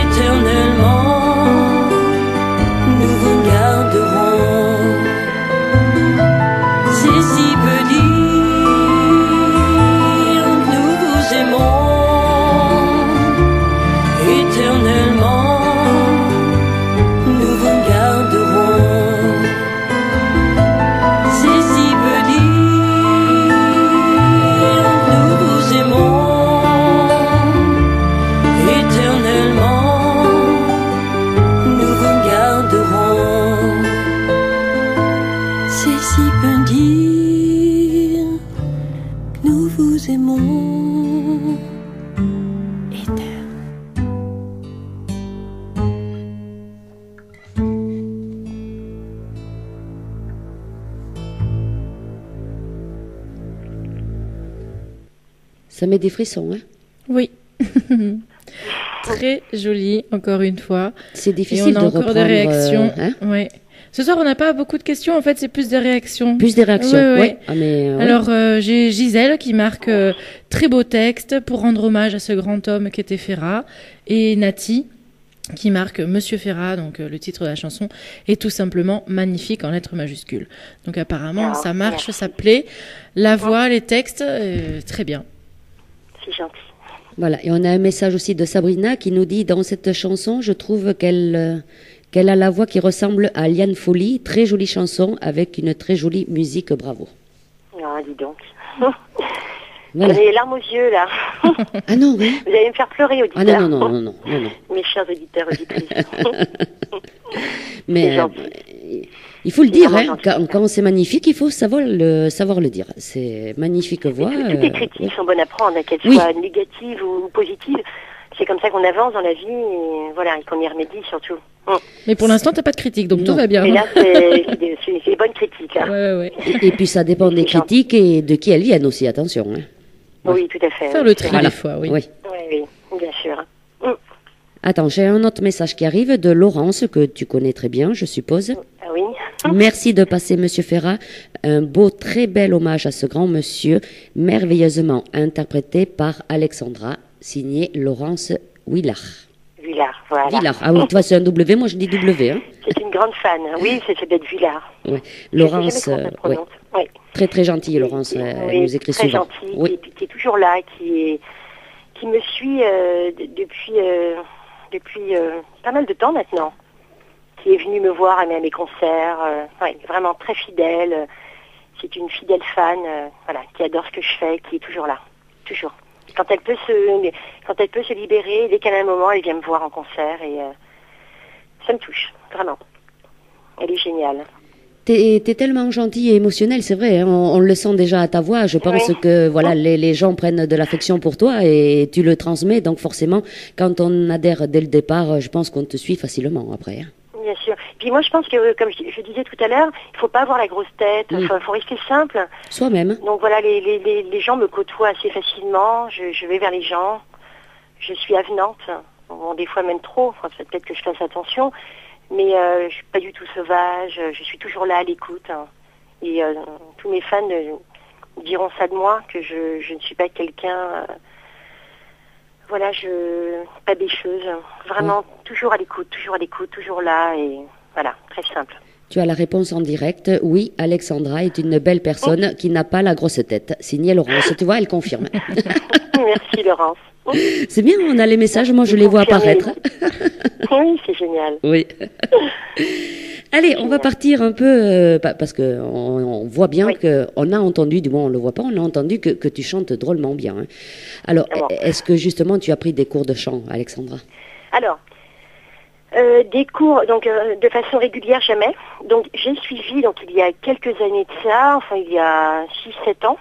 éternellement, nous vous garderons. C'est si peu dire que nous vous aimons éternellement, nous vous garderons. C'est si peu dire que nous vous aimons éternellement, nous vous garderons. C'est si peu dire que nous vous aimons éternellement. Ça met des frissons, hein. Oui. Très joli, encore une fois. C'est Et difficile on a de encore reprendre. des réactions. Hein. Ouais. Ce soir, on n'a pas beaucoup de questions. En fait, c'est plus des réactions. Plus des réactions. Ouais, ouais. Ouais. Ah, mais, ouais. Alors, j'ai Gisèle qui marque très beau texte pour rendre hommage à ce grand homme qu'était Ferrat. Et Nati qui marque Monsieur Ferrat, donc le titre de la chanson, est tout simplement magnifique en lettres majuscules. Donc apparemment, ça marche, ça plaît. La voix, les textes, très bien. C'est gentil. Voilà. Et on a un message aussi de Sabrina qui nous dit dans cette chanson, je trouve qu'elle a la voix qui ressemble à Liane Folly. Très jolie chanson avec une très jolie musique. Bravo. Ah, dis donc. Voilà. J'ai les larmes aux yeux, là. Ah non, oui. Vous allez me faire pleurer, Ah auditeurs. non. Mes chers auditeurs, auditrices. Mais C'est gentil. il faut le C'est dire, vraiment hein, gentil. quand c'est magnifique, il faut savoir le dire. C'est magnifique voix. Toutes les critiques oui. sont bonnes à prendre, qu'elles Oui. soient négatives ou positives. C'est comme ça qu'on avance dans la vie et voilà, et qu'on y remédie surtout. Mais pour l'instant, t'as pas de critique, donc Non. tout va bien. Et là, c'est des bonnes critiques. Là. Ouais. Et puis ça dépend des C'est gentil. critiques et de qui elles viennent aussi, attention. Hein. Oui, tout à fait. Faire oui, le c'est tri vrai. des fois, oui. Oui. Oui, bien sûr. Attends, j'ai un autre message qui arrive de Laurence, que tu connais très bien, je suppose. Ah oui. Merci de passer, Monsieur Ferrat. Un beau, très bel hommage à ce grand monsieur, merveilleusement interprété par Alexandra, signé Laurence Villard. Villard, voilà. Villard. Ah oui, toi c'est un W, moi je dis W. Hein. C'est une grande fan. Oui, c'est d'être Villard. Ouais. Je sais Laurence, jamais comment ça se ouais. prononce. Oui. Très très gentille, Laurence. Oui, Elle nous écrit très souvent. gentille, Oui. qui est toujours là, qui me suit depuis pas mal de temps maintenant. Qui est venue me voir à mes concerts. Ouais, vraiment très fidèle. C'est une fidèle fan, voilà, qui adore ce que je fais, qui est toujours là, toujours. Quand elle peut se libérer, dès qu'elle a un moment, elle vient me voir en concert et ça me touche, vraiment. Elle est géniale. T'es tellement gentil et émotionnel, c'est vrai. Hein, on le sent déjà à ta voix. Je pense Oui. que voilà, les gens prennent de l'affection pour toi et tu le transmets. Donc forcément, quand on adhère dès le départ, je pense qu'on te suit facilement après. Hein. Bien sûr. Puis moi, je pense que, comme je disais tout à l'heure, il faut pas avoir la grosse tête. Il faut rester simple. Soi-même. Donc voilà, les gens me côtoient assez facilement. Je vais vers les gens. Je suis avenante. Bon, des fois même trop. Enfin, peut-être que je fasse attention. Mais je suis pas du tout sauvage. Je suis toujours là à l'écoute. Hein. Et tous mes fans diront ça de moi, que je ne suis pas quelqu'un... voilà, pas bêcheuse. Vraiment, toujours à l'écoute, toujours là. Et voilà, très simple. Tu as la réponse en direct. Oui, Alexandra est une belle personne qui n'a pas la grosse tête. Signé Laurence. Tu vois, elle confirme. Merci Laurence. C'est bien, on a les messages. Moi, je les vois apparaître. Oui, c'est génial. Oui. Allez, on va partir un peu, parce que on voit bien qu'on a entendu, du moins on le voit pas, on a entendu que tu chantes drôlement bien. Hein. Alors, est-ce que justement tu as pris des cours de chant, Alexandra? Alors, des cours, donc de façon régulière, jamais. Donc j'ai suivi, donc il y a quelques années de ça, enfin il y a 6-7 ans,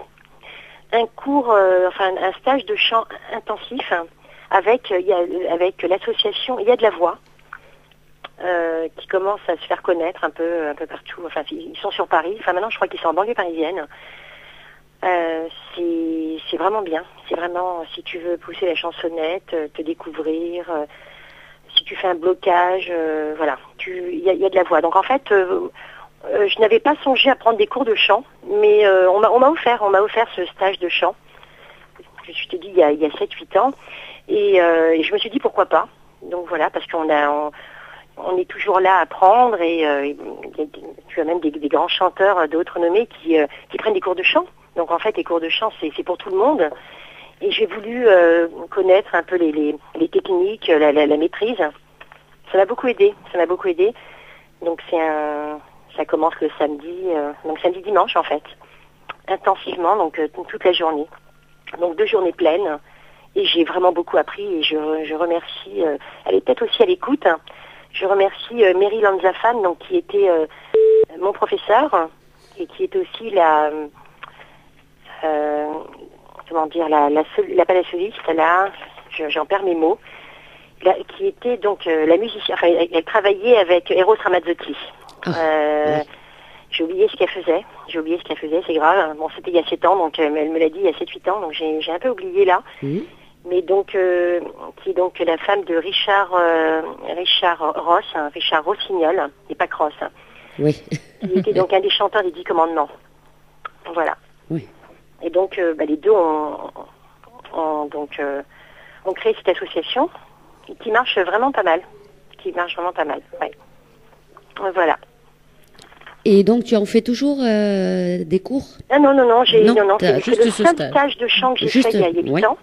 un cours, un stage de chant intensif avec l'association Il y a de la voix. Qui commence à se faire connaître un peu partout. Enfin, ils sont sur Paris. Enfin, maintenant, je crois qu'ils sont en banlieue parisienne. C'est vraiment bien. C'est vraiment, si tu veux pousser la chansonnette, te découvrir, si tu fais un blocage, voilà. Il y a de la voix. Donc en fait, je n'avais pas songé à prendre des cours de chant, mais on m'a offert ce stage de chant. Je me suis dit il y a 7-8 ans, et je me suis dit pourquoi pas. Donc voilà, parce qu'on est toujours là à apprendre, et tu as même des grands chanteurs de haute renommée qui prennent des cours de chant. Donc en fait, les cours de chant, c'est pour tout le monde. Et j'ai voulu connaître un peu les techniques, la maîtrise. Ça m'a beaucoup aidé. Donc ça commence le samedi, donc samedi-dimanche en fait, intensivement, donc toute la journée. Donc 2 journées pleines. Et j'ai vraiment beaucoup appris, et je remercie, elle est peut-être aussi à l'écoute, je remercie Mary Lanzafan, donc qui était mon professeur, et qui était aussi la soliste, là, j'en perds mes mots, qui était donc la musicienne, enfin elle travaillait avec Eros Ramazzotti. J'ai oublié ce qu'elle faisait, c'est grave. Bon, c'était il y a 7 ans, donc elle me l'a dit il y a 7-8 ans, donc j'ai un peu oublié là. Mais donc, qui est donc la femme de Richard Ross, Richard Rossignol, et pas Cross. Oui. Qui était donc un des chanteurs des 10 commandements. Voilà. Oui. Et donc, les deux ont créé cette association qui marche vraiment pas mal. Ouais. Voilà. Et donc, tu en fais toujours des cours? Non, c'est juste le ce seul stage. stage de chant que j'ai Juste, fait il y a 8 ouais. ans,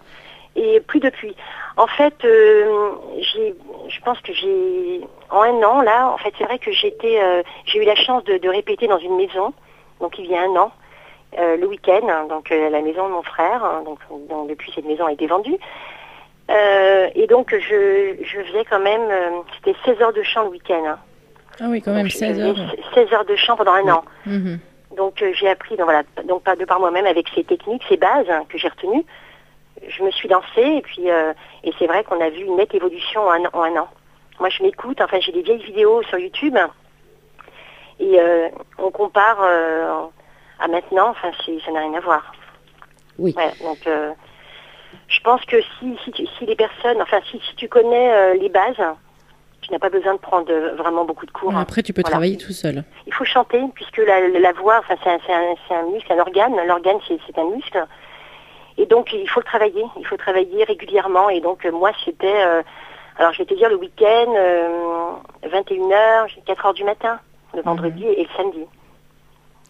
et plus depuis. En fait, je pense que en 1 an, là, en fait, c'est vrai que j'ai eu la chance de répéter dans une maison, donc il y a 1 an, le week-end, donc la maison de mon frère, donc depuis cette maison a été vendue. Et donc je faisais quand même, c'était 16 heures de chant le week-end. Hein. Ah oui, quand même, Donc, 16 heures. 16 heures de chant pendant 1 an. Mhm. Donc j'ai appris, donc pas de par moi-même, avec ces techniques, ces bases que j'ai retenues. Je me suis lancée, et puis et c'est vrai qu'on a vu une nette évolution en 1 an. Moi je m'écoute, enfin j'ai des vieilles vidéos sur YouTube, et on compare à maintenant, enfin ça n'a rien à voir. Oui. Ouais, donc je pense que si les personnes, enfin si tu connais les bases, tu n'as pas besoin de prendre vraiment beaucoup de cours. Après, tu peux Voilà. travailler tout seul. Il faut chanter, puisque la voix, enfin c'est un muscle, un organe. L'organe c'est un muscle. Et donc il faut le travailler régulièrement. Et donc moi c'était, alors je vais te dire le week-end, 21h, 4h du matin, le vendredi et le samedi.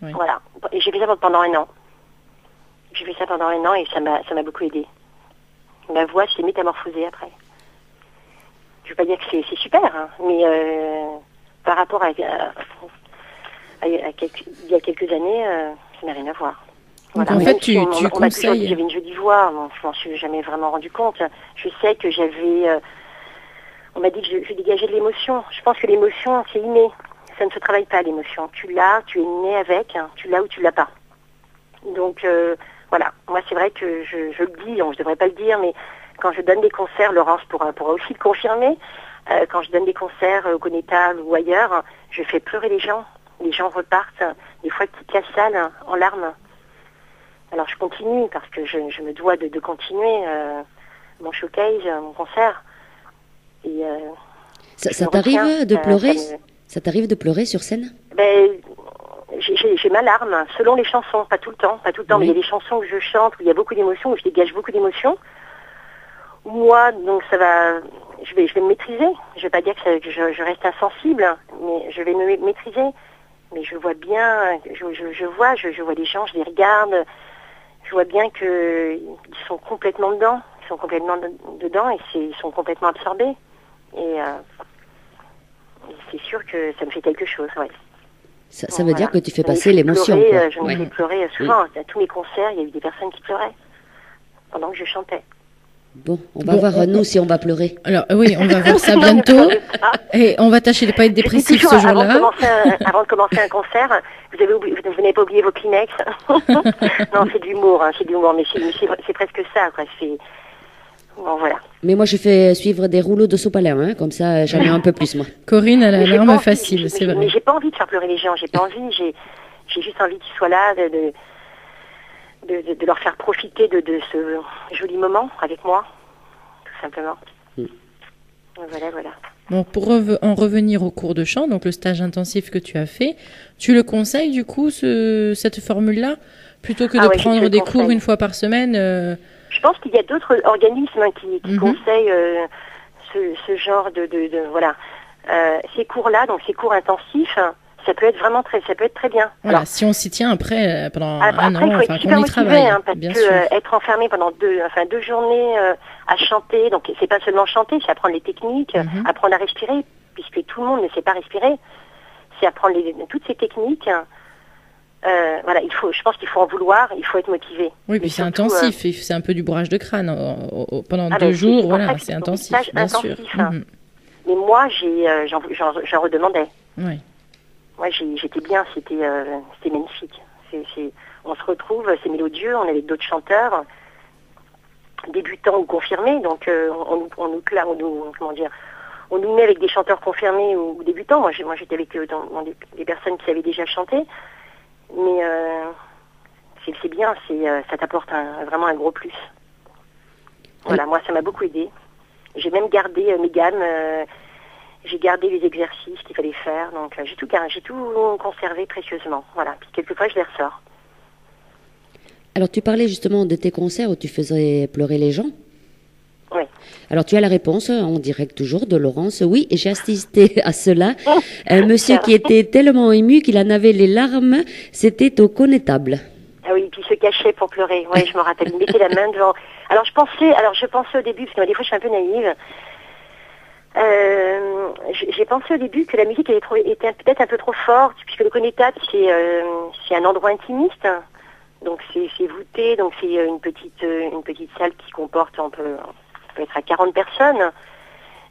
Oui. Voilà. Et j'ai fait ça pendant 1 an. Et ça m'a beaucoup aidé. Ma voix s'est métamorphosée après. Je veux pas dire que c'est super, hein, mais par rapport à il y a quelques années, ça n'a rien à voir. Donc Voilà. en Même fait, si tu on m'a toujours dit que conseilles. j'avais une jolie voix, bon, je m'en suis jamais vraiment rendu compte. Je sais que j'avais, on m'a dit que je dégageais de l'émotion. Je pense que l'émotion, c'est inné. Ça ne se travaille pas, l'émotion. Tu l'as, tu es né avec, hein, tu l'as ou tu l'as pas. Donc voilà. Moi, c'est vrai que je le dis, je devrais pas le dire, mais quand je donne des concerts, Laurence pourra aussi le confirmer, quand je donne des concerts au Connétable ou ailleurs, je fais pleurer les gens. Les gens repartent, des fois quittent la salle en larmes. Alors je continue, parce que je me dois de continuer mon showcase, mon concert. Et, Ça t'arrive de pleurer? Ça t'arrive de pleurer sur scène? J'ai ma larme, selon les chansons, pas tout le temps, Oui. mais il y a des chansons que je chante où il y a beaucoup d'émotions, où je dégage beaucoup d'émotions. Moi, donc ça va, je vais me maîtriser. Je vais pas dire que je reste insensible, mais je vais me maîtriser. Mais je vois bien, je vois les gens, je les regarde, je vois bien que ils sont complètement dedans, et ils sont complètement absorbés. Et c'est sûr que ça me fait quelque chose, ouais. Ça veut dire que tu fais J'en ai passer fait l'émotion, pleurer, quoi. J'en ai fait pleurer souvent. À tous mes concerts, il y a eu des personnes qui pleuraient pendant que je chantais. Bon, on va voir nous si on va pleurer. Alors oui, on va voir ça bientôt. Et on va tâcher de ne pas être dépressif ce jour-là. Avant de commencer un concert, vous n'avez pas oublié vos Kleenex. Non, c'est de l'humour, mais c'est presque ça, quoi. Bon, voilà. Mais moi, je fais suivre des rouleaux de sopalin, hein, comme ça, j'en ai un peu plus, moi. Corinne a la Mais j'ai pas larme envie, facile, c'est Mais vrai. j'ai pas envie de faire pleurer les gens. J'ai pas envie. J'ai juste envie qu'ils soient là, de leur faire profiter de ce joli moment avec moi, tout simplement. Voilà. Bon, pour en revenir au cours de chant, donc le stage intensif que tu as fait, tu le conseilles du coup cette formule-là, plutôt que de prendre des cours une fois par semaine Je pense qu'il y a d'autres organismes qui conseillent ce genre de voilà. Ces cours-là, donc ces cours intensifs, ça peut être très bien. Voilà, Alors, si on s'y tient après pendant après, un an, il faut être super qu'on y motivé, travaille, parce bien que sûr. être enfermé pendant 2 journées à chanter, donc c'est pas seulement chanter, c'est apprendre les techniques, apprendre à respirer, puisque tout le monde ne sait pas respirer. C'est apprendre toutes ces techniques. Voilà, je pense qu'il faut en vouloir, il faut être motivé. Oui, puis c'est intensif, c'est un peu du bourrage de crâne pendant 2 ben, jours, voilà, c'est intensif, bien sûr. Mais moi, j'en redemandais. Oui. Moi, j'étais bien, c'était magnifique. On se retrouve, c'est mélodieux, on est avec d'autres chanteurs, débutants ou confirmés, donc on nous met avec des chanteurs confirmés ou débutants. Moi, j'étais avec des personnes qui savaient déjà chanter, mais c'est bien, ça t'apporte vraiment un gros plus. Voilà, moi, ça m'a beaucoup aidé. J'ai même gardé mes gammes. J'ai gardé les exercices qu'il fallait faire, donc j'ai tout conservé précieusement. Voilà, puis quelquefois je les ressors. Alors tu parlais justement de tes concerts où tu faisais pleurer les gens. Oui. Alors tu as la réponse en direct toujours de Laurence. Oui, et j'ai assisté à cela. Un monsieur qui était tellement ému qu'il en avait les larmes, c'était au connétable. Ah oui, puis il se cachait pour pleurer. Oui, je me rappelle. Il mettait la main devant. Alors je pensais au début, parce que des fois je suis un peu naïve. J'ai pensé au début que la musique était peut-être un peu trop forte, puisque le connétable c'est un endroit intimiste, donc c'est voûté, donc c'est une petite salle qui comporte peut être à 40 personnes.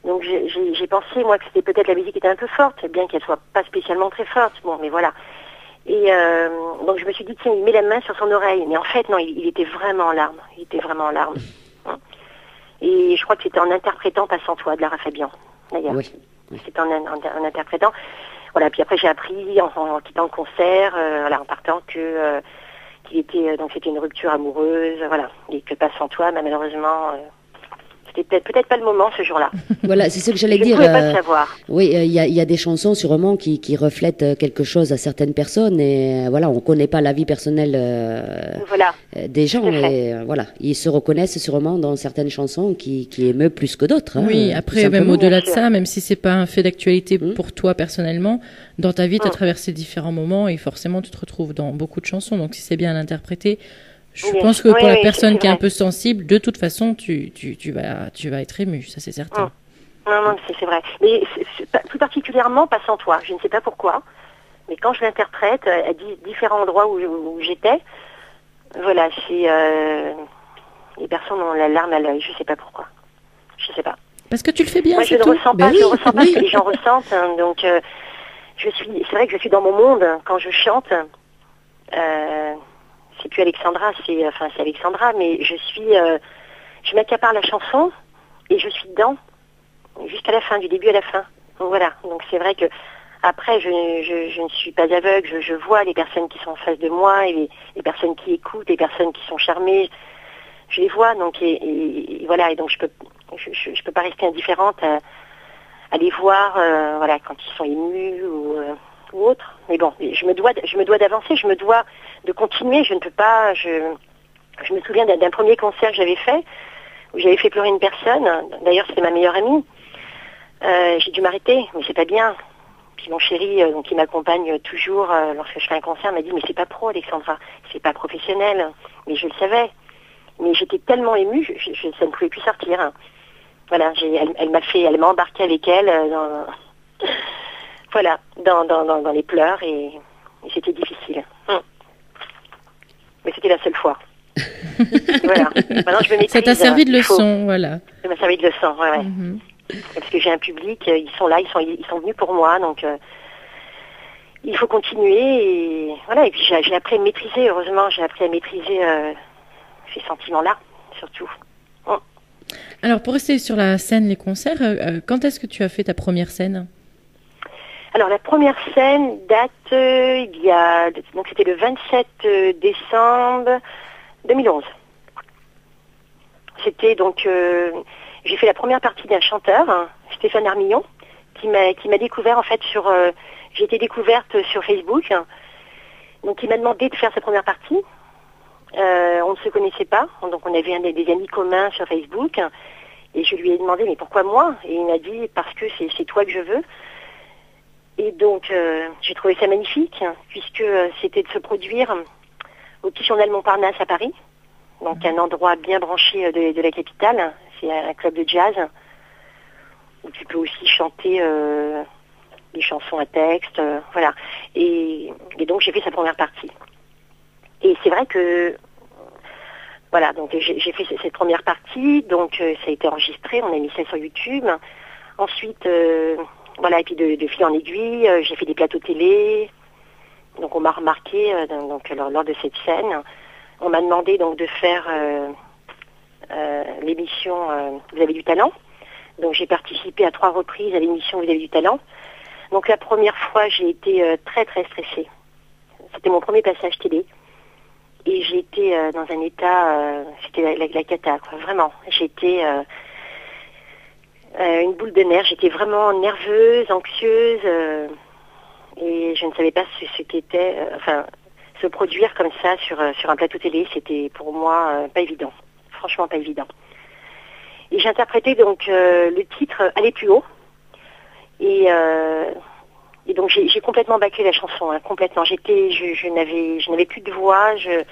Donc j'ai pensé moi que c'était peut-être la musique était un peu forte, bien qu'elle soit pas spécialement très forte. Bon, mais voilà. Et donc je me suis dit tiens, il met la main sur son oreille, mais en fait non, il était vraiment en larmes. Il était vraiment en larmes. Et je crois que c'était en interprétant Pas sans toi de Lara Fabian, d'ailleurs. Oui. C'était en interprétant. Voilà, puis après j'ai appris en quittant le concert, en partant qu'il était donc c'était une rupture amoureuse, voilà, et que Pas sans toi, mais malheureusement c'était peut-être pas le moment ce jour-là. Voilà, c'est ce que j'allais dire. Je ne pouvais pas le savoir. Oui, il y a des chansons sûrement qui reflètent quelque chose à certaines personnes et voilà, on connaît pas la vie personnelle des gens et voilà, ils se reconnaissent sûrement dans certaines chansons qui émeuvent plus que d'autres. Oui, après même au-delà de ça, même si c'est pas un fait d'actualité pour toi personnellement, dans ta vie tu as traversé différents moments et forcément tu te retrouves dans beaucoup de chansons. Donc si c'est bien interprété, je pense que pour la personne qui est un peu sensible, de toute façon, tu vas être ému, ça c'est certain. Non, c'est vrai. Mais plus particulièrement Pas sans toi. Je ne sais pas pourquoi, mais quand je l'interprète à différents endroits où j'étais, voilà, c'est les personnes ont la larme à l'œil. Je ne sais pas pourquoi. Je sais pas. Parce que tu le fais bien. Moi, je ne ressens pas. Je ne ressens pas ce que les gens ressentent. Donc, c'est vrai que je suis dans mon monde quand je chante. C'est plus Alexandra, c'est Alexandra, mais je m'accapare la chanson et je suis dedans jusqu'à la fin, du début à la fin. Donc voilà. Donc c'est vrai que après je ne suis pas aveugle, je vois les personnes qui sont en face de moi et les personnes qui écoutent, les personnes qui sont charmées, je les vois donc et voilà, et donc je peux pas rester indifférente à les voir voilà, quand ils sont émus ou autre. Mais bon, je me dois d'avancer, je me dois de continuer, je ne peux pas, je me souviens d'un premier concert que j'avais fait, où j'avais fait pleurer une personne, d'ailleurs c'était ma meilleure amie, j'ai dû m'arrêter, mais c'est pas bien. Puis mon chéri, donc qui m'accompagne toujours lorsque je fais un concert, m'a dit mais c'est pas pro Alexandra, c'est pas professionnel, mais je le savais. Mais j'étais tellement émue, ça ne pouvait plus sortir. Hein. Voilà, elle m'a embarqué avec elle voilà, dans les pleurs et c'était difficile. Mais c'était la seule fois. Voilà. Maintenant, je me maîtrise. Ça t'a servi de leçon, voilà. Ça m'a servi de leçon, ouais. Parce que j'ai un public, ils sont là, ils sont venus pour moi, donc il faut continuer et voilà. Et puis j'ai appris à maîtriser, heureusement, j'ai appris à maîtriser ces sentiments-là, surtout. Alors, pour rester sur la scène, les concerts, quand est-ce que tu as fait ta première scène ? Alors la première scène date donc c'était le 27 décembre 2011. C'était donc j'ai fait la première partie d'un chanteur, Stéphane Armillon, qui m'a découvert en fait sur... j'ai été découverte sur Facebook. Donc il m'a demandé de faire sa première partie. On ne se connaissait pas, donc on avait des amis communs sur Facebook. Et je lui ai demandé, mais pourquoi moi? Et il m'a dit, parce que c'est toi que je veux. Et donc j'ai trouvé ça magnifique, puisque c'était de se produire au Petit Journal Montparnasse à Paris. Donc un endroit bien branché de la capitale. C'est un club de jazz où tu peux aussi chanter des chansons à texte, voilà. Et donc j'ai fait sa première partie. Et c'est vrai que voilà, donc j'ai fait cette première partie, donc ça a été enregistré, on a mis ça sur YouTube. Ensuite, voilà, et puis de fil en aiguille, j'ai fait des plateaux télé. Donc on m'a remarqué lors de cette scène. On m'a demandé donc de faire l'émission Vous avez du talent. Donc j'ai participé à 3 reprises à l'émission Vous avez du talent. Donc la première fois, j'ai été très très stressée. C'était mon premier passage télé. Et j'ai été dans un état, c'était la cata, quoi, vraiment. J'étais une boule de nerfs, j'étais vraiment nerveuse, anxieuse, et je ne savais pas ce qu'était, se produire comme ça sur un plateau télé, c'était pour moi pas évident, franchement pas évident. Et j'ai interprété donc le titre Aller plus haut, et donc j'ai complètement bâclé la chanson, hein, complètement. Je n'avais plus de voix, je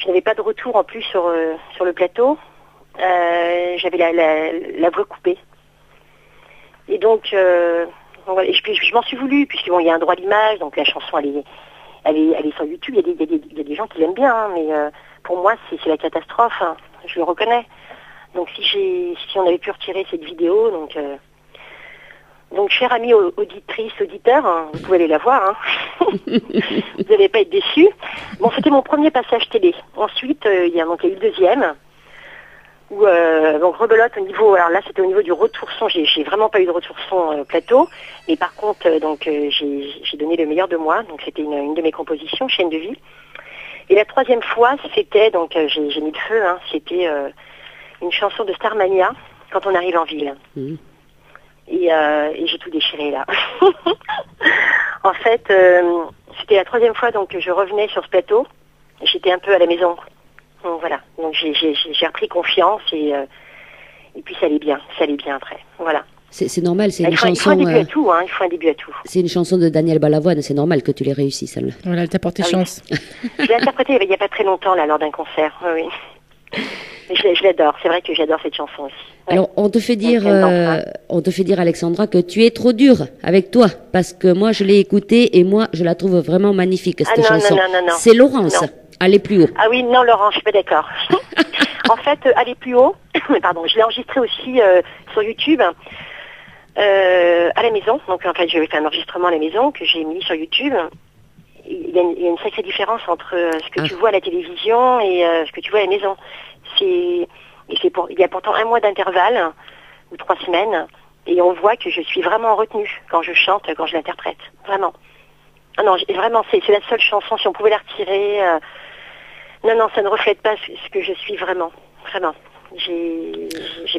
n'avais pas de retour en plus sur le plateau. J'avais la voix coupée. Et donc, je m'en suis voulu, puisque bon, il y a un droit d'image, donc la chanson elle est sur YouTube. Il y a des gens qui l'aiment bien, hein, mais pour moi c'est la catastrophe. Hein, je le reconnais. Donc si on avait pu retirer cette vidéo, donc, chère amie auditrice, auditeur, hein, vous pouvez aller la voir, hein. Vous n'allez pas être déçus. Bon, c'était mon premier passage télé. Ensuite, il y a eu le deuxième, où, donc, rebelote au niveau, alors là, c'était au niveau du retour son. J'ai vraiment pas eu de retour son plateau, mais par contre, j'ai donné le meilleur de moi. Donc, c'était une de mes compositions, Chaîne de vie. Et la troisième fois, c'était, donc, j'ai mis le feu, hein, c'était une chanson de Starmania, Quand on arrive en ville. Mmh. Et j'ai tout déchiré là. En fait, c'était la troisième fois donc que je revenais sur ce plateau. J'étais un peu à la maison. Donc voilà. Donc j'ai repris confiance et puis ça allait bien après. Voilà. C'est normal, c'est une chanson. Il faut un début à tout, hein. Il faut un début à tout. C'est une chanson de Daniel Balavoine. C'est normal que tu l'aies réussi celle-là. Voilà, elle t'a porté chance. Oui. Je l'ai interprétée il n'y a pas très longtemps là lors d'un concert. Oui. Mais je l'adore, c'est vrai que j'adore cette chanson aussi. Ouais. Alors, on te fait dire, Alexandra, que tu es trop dure avec toi, parce que moi, je l'ai écoutée et moi, je la trouve vraiment magnifique, cette chanson. Non. C'est Laurence, Aller plus haut. Ah oui, non, Laurence, je suis pas d'accord. En fait, Aller plus haut, pardon, je l'ai enregistré aussi sur YouTube, à la maison. Donc, en fait, j'ai fait un enregistrement à la maison que j'ai mis sur YouTube. Il y a une sacrée différence entre ce que tu vois à la télévision et ce que tu vois à la maison. Il y a pourtant 1 mois d'intervalle, ou 3 semaines, et on voit que je suis vraiment retenue quand je chante, quand je l'interprète. Vraiment. Ah non, vraiment, c'est la seule chanson, si on pouvait la retirer. Non, ça ne reflète pas ce que je suis vraiment. Vraiment.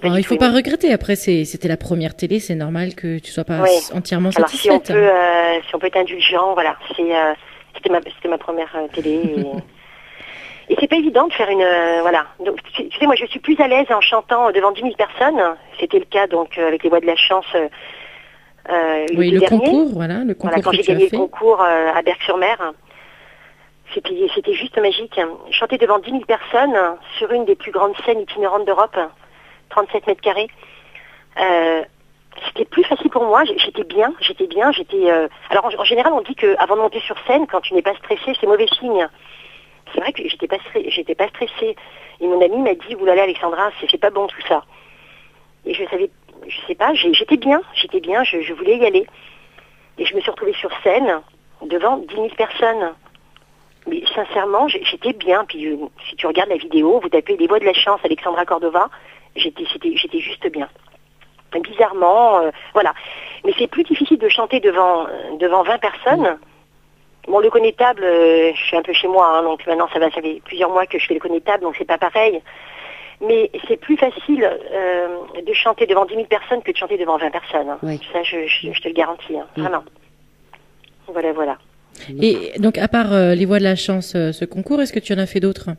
Alors, il ne faut pas regretter. Après, c'était la première télé, c'est normal que tu ne sois pas entièrement satisfaite. Alors, si on peut être indulgent, voilà. C'était ma première télé. Et c'est pas évident de faire voilà. Donc, tu sais, moi, je suis plus à l'aise en chantant devant 10 000 personnes. C'était le cas, donc, avec les Voix de la Chance. Oui, le concours, voilà, le concours. Voilà, quand j'ai gagné le concours à Berck-sur-Mer. C'était juste magique. Chanter devant 10 000 personnes sur une des plus grandes scènes itinérantes d'Europe, 37 mètres carrés. C'était plus facile pour moi. J'étais bien. Alors, en général, on dit qu'avant de monter sur scène, quand tu n'es pas stressé, c'est mauvais signe. C'est vrai que j'étais pas stressée. Et mon ami m'a dit, oulala Alexandra, c'est pas bon tout ça. Et je sais pas, j'étais bien, je voulais y aller. Et je me suis retrouvée sur scène devant 10 000 personnes. Mais sincèrement, j'étais bien. Puis si tu regardes la vidéo, vous tapez les Voix de la Chance, Alexandra Cordova, j'étais juste bien. Et bizarrement, voilà. Mais c'est plus difficile de chanter devant 20 personnes. Bon, le connétable, je suis un peu chez moi, hein, donc maintenant ça fait plusieurs mois que je fais le connétable, donc c'est pas pareil. Mais c'est plus facile de chanter devant 10 000 personnes que de chanter devant 20 personnes. Hein. Oui. Ça, je te le garantis, hein, vraiment. Voilà, voilà. Et donc, à part les Voix de la Chance, ce concours, est-ce que tu en as fait d'autres?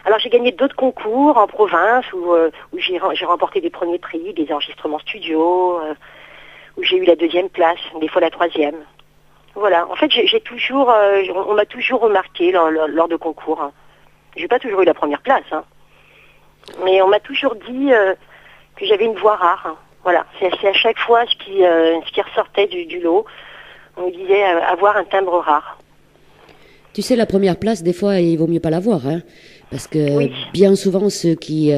Alors j'ai gagné d'autres concours en province où j'ai remporté des premiers prix, des enregistrements studio, où j'ai eu la 2e place, des fois la 3e. Voilà. En fait, j'ai toujours, on m'a toujours remarqué lors de concours. Hein. J'ai pas toujours eu la première place, hein. Mais on m'a toujours dit que j'avais une voix rare. Hein. Voilà. C'est à chaque fois ce qui ressortait du lot. On me disait avoir un timbre rare. Tu sais, la première place, des fois, il vaut mieux pas l'avoir, hein, parce que Oui. bien souvent, ceux qui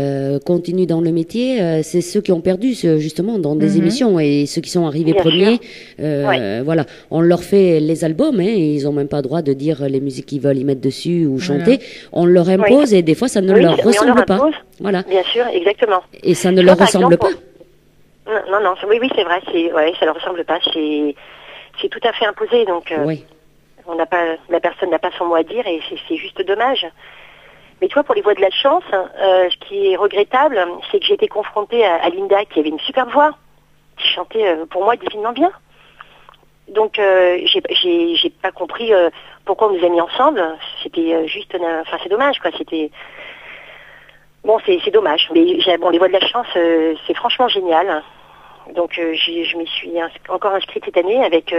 continuent dans le métier, c'est ceux qui ont perdu, justement, dans des émissions, et ceux qui sont arrivés Bien premiers, Ouais. voilà, on leur fait les albums, hein, et ils ont même pas droit de dire les musiques qu'ils veulent y mettre dessus ou chanter. On leur impose, et des fois, ça ne Oui, leur mais on ressemble leur pas. impose. Voilà. Bien sûr, exactement. Et ça ne Tu leur vois, par ressemble exemple, pas. Non, oui, c'est vrai. Ça leur ressemble pas. C'est tout à fait imposé. Donc, Oui. la personne n'a pas son mot à dire et c'est juste dommage. Mais tu vois, pour les Voix de la Chance, ce qui est regrettable, c'est que j'ai été confrontée à Linda qui avait une superbe voix, qui chantait pour moi divinement bien. Donc j'ai pas compris pourquoi on nous a mis ensemble. C'était juste, enfin c'est dommage quoi. C'était bon, c'est dommage. Mais les Voix de la Chance, c'est franchement génial. Donc je m'y suis encore inscrite cette année avec.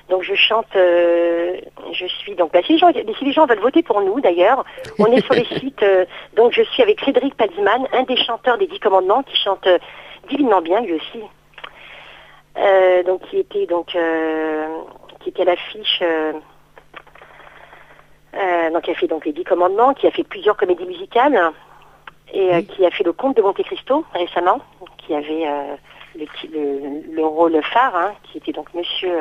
Donc je chante, je suis donc si les gens veulent voter pour nous d'ailleurs, on est sur les sites. Donc je suis avec Cédric Pazman, un des chanteurs des 10 Commandements, qui chante divinement bien lui aussi. Donc qui était à l'affiche. Donc qui a fait donc les 10 Commandements, qui a fait plusieurs comédies musicales et qui a fait le Comte de Monte Cristo récemment, qui avait le rôle phare, hein, qui était donc Monsieur.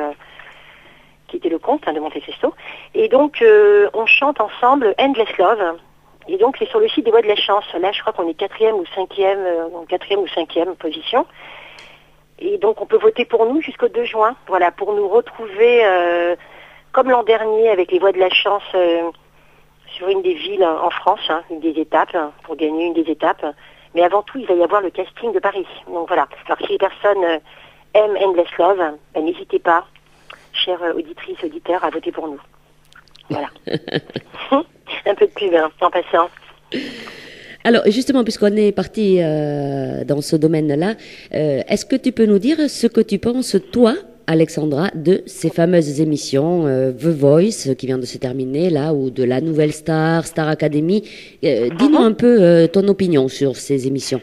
Qui était le comte de Monte Cristo. Et donc, on chante ensemble Endless Love. Et donc, c'est sur le site des Voix de la Chance. Là, je crois qu'on est 4e ou 5e position. Et donc, on peut voter pour nous jusqu'au 2 juin. Voilà, pour nous retrouver, comme l'an dernier, avec les Voix de la Chance sur une des villes en France, hein, une des étapes, pour gagner une des étapes. Mais avant tout, il va y avoir le casting de Paris. Donc, voilà. Alors, si les personnes aiment Endless Love, ben, n'hésitez pas, chères auditrices, auditeurs, à voter pour nous. Voilà. Un peu de pub, hein, en passant. Alors, justement, puisqu'on est parti dans ce domaine-là, est-ce que tu peux nous dire ce que tu penses, toi, Alexandra, de ces fameuses émissions The Voice qui vient de se terminer, là, ou de la Nouvelle Star, Star Academy. Dis-nous un peu ton opinion sur ces émissions.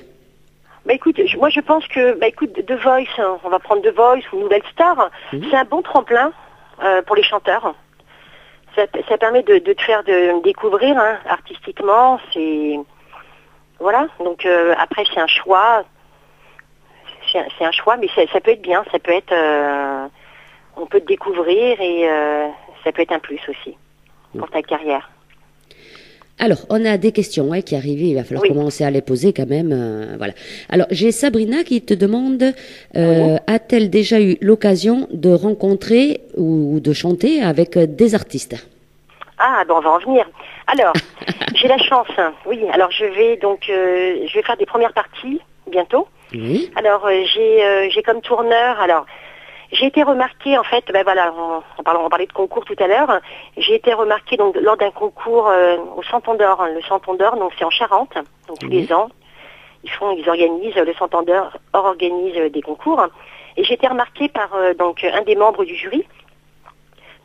Bah écoute, moi je pense que, The Voice, hein, on va prendre The Voice ou Nouvelle Star, c'est un bon tremplin pour les chanteurs. Ça permet de te faire découvrir hein, artistiquement, c'est... Voilà, donc après c'est un choix, c'est un choix, mais ça peut être bien, ça peut être... on peut te découvrir et ça peut être un plus aussi pour ta carrière. Alors, on a des questions qui arrivent, il va falloir commencer à les poser quand même. Voilà. Alors, j'ai Sabrina qui te demande, a-t-elle déjà eu l'occasion de rencontrer ou de chanter avec des artistes? Ah, on va en venir. Alors, j'ai la chance, oui. Alors, je vais faire des premières parties bientôt. Oui. Alors, j'ai comme tourneur, j'ai été remarquée, en fait, on parlait de concours tout à l'heure, j'ai été remarquée donc lors d'un concours au Santander, le Santander, donc c'est en Charente, donc tous les ans, ils organisent, le Santander organise des concours, et j'ai été remarquée par donc un des membres du jury,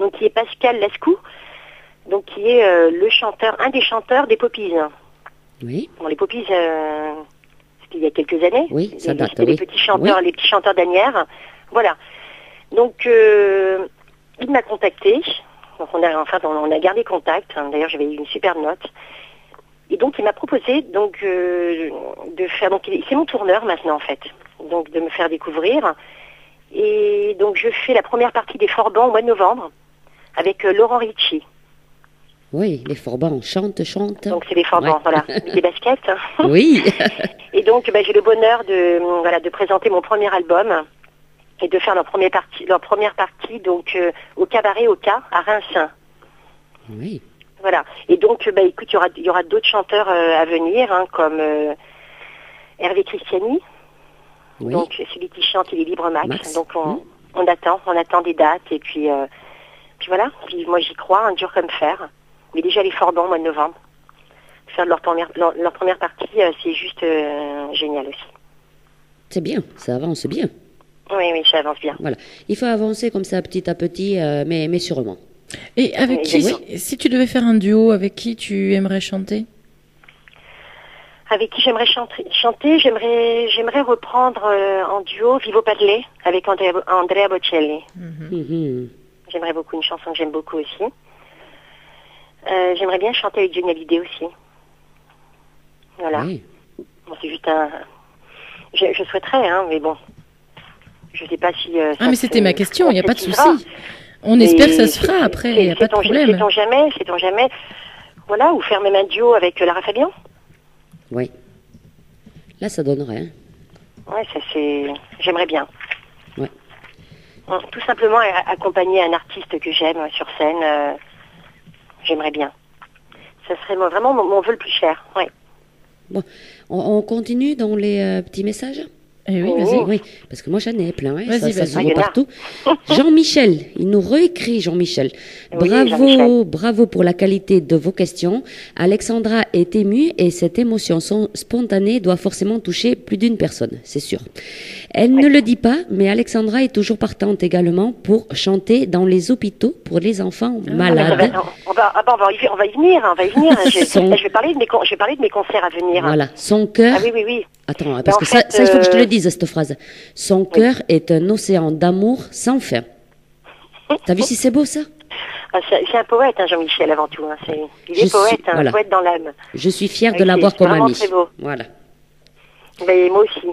donc qui est Pascal Lascou, donc qui est un des chanteurs des Poppies. Oui. Bon, les Poppies, c'était il y a quelques années, oui, ça date, les petits chanteurs d'Anières, voilà. Donc, il m'a contacté. Donc, on a gardé contact. D'ailleurs, j'avais eu une super note. Et donc, il m'a proposé de faire. Donc, c'est mon tourneur maintenant, en fait. Donc, de me faire découvrir. Et donc, je fais la première partie des Forbans au mois de novembre avec Laurent Ricci. Oui, les Forbans chantent. Donc, c'est les Forbans, voilà. Des baskets. Oui. Et donc, j'ai le bonheur de présenter mon premier album. Et de faire leur première partie donc au cabaret Oka à Reims. Oui. Voilà. Et donc écoute, il y aura d'autres chanteurs à venir, hein, comme Hervé Christiani. Oui. Donc celui qui chante, il est libre max. Max. Donc on attend des dates et puis voilà. Puis moi j'y crois, un dur comme fer. Mais déjà les Forbans au mois de novembre. Faire leur première partie, c'est juste génial aussi. C'est bien, ça avance bien. Oui, ça avance bien. Voilà. Il faut avancer comme ça petit à petit, mais sûrement. Et avec qui, si tu devais faire un duo, avec qui tu aimerais chanter? Avec qui j'aimerais chanter, j'aimerais reprendre en duo Vivo Parler avec Andrea Bocelli. Mhm. J'aimerais beaucoup, une chanson que j'aime beaucoup aussi. J'aimerais bien chanter avec Johnny Hallyday aussi. Voilà. Oui. Bon, c'est juste je souhaiterais, hein, mais bon. Je sais pas si... mais c'était ma question, il n'y a pas de concrétisera. souci. On espère que ça se fera après, il n'y a pas de problème. Sait-on jamais. Voilà, ou faire même un duo avec Lara Fabian. Oui. Là, ça donnerait. Hein. Ouais, ça c'est... J'aimerais bien. Ouais. Tout simplement accompagner un artiste que j'aime sur scène. J'aimerais bien. Ça serait vraiment mon vœu le plus cher. Ouais. Bon, on continue dans les petits messages. Eh oui, vas-y. Oui, parce que moi j'en ai plein, hein. Vas-y, ça se vas-y. voit partout. Jean-Michel, il nous réécrit, Jean-Michel. Oui, Jean-Michel. Bravo pour la qualité de vos questions. Alexandra est émue et cette émotion spontanée doit forcément toucher plus d'une personne, c'est sûr. Elle ne le dit pas, mais Alexandra est toujours partante également pour chanter dans les hôpitaux pour les enfants malades. On va y venir. Je vais parler de mes concerts à venir. Voilà, son cœur... Ah oui. Attends, parce que ça, il faut que je te le dise, cette phrase. Son cœur est un océan d'amour sans fin. T'as vu si c'est beau, ça? C'est un poète, hein, Jean-Michel, avant tout. Hein. Il est poète, voilà. Poète dans l'âme. Je suis fière de l'avoir comme ami. Très beau. Voilà. Mais moi aussi,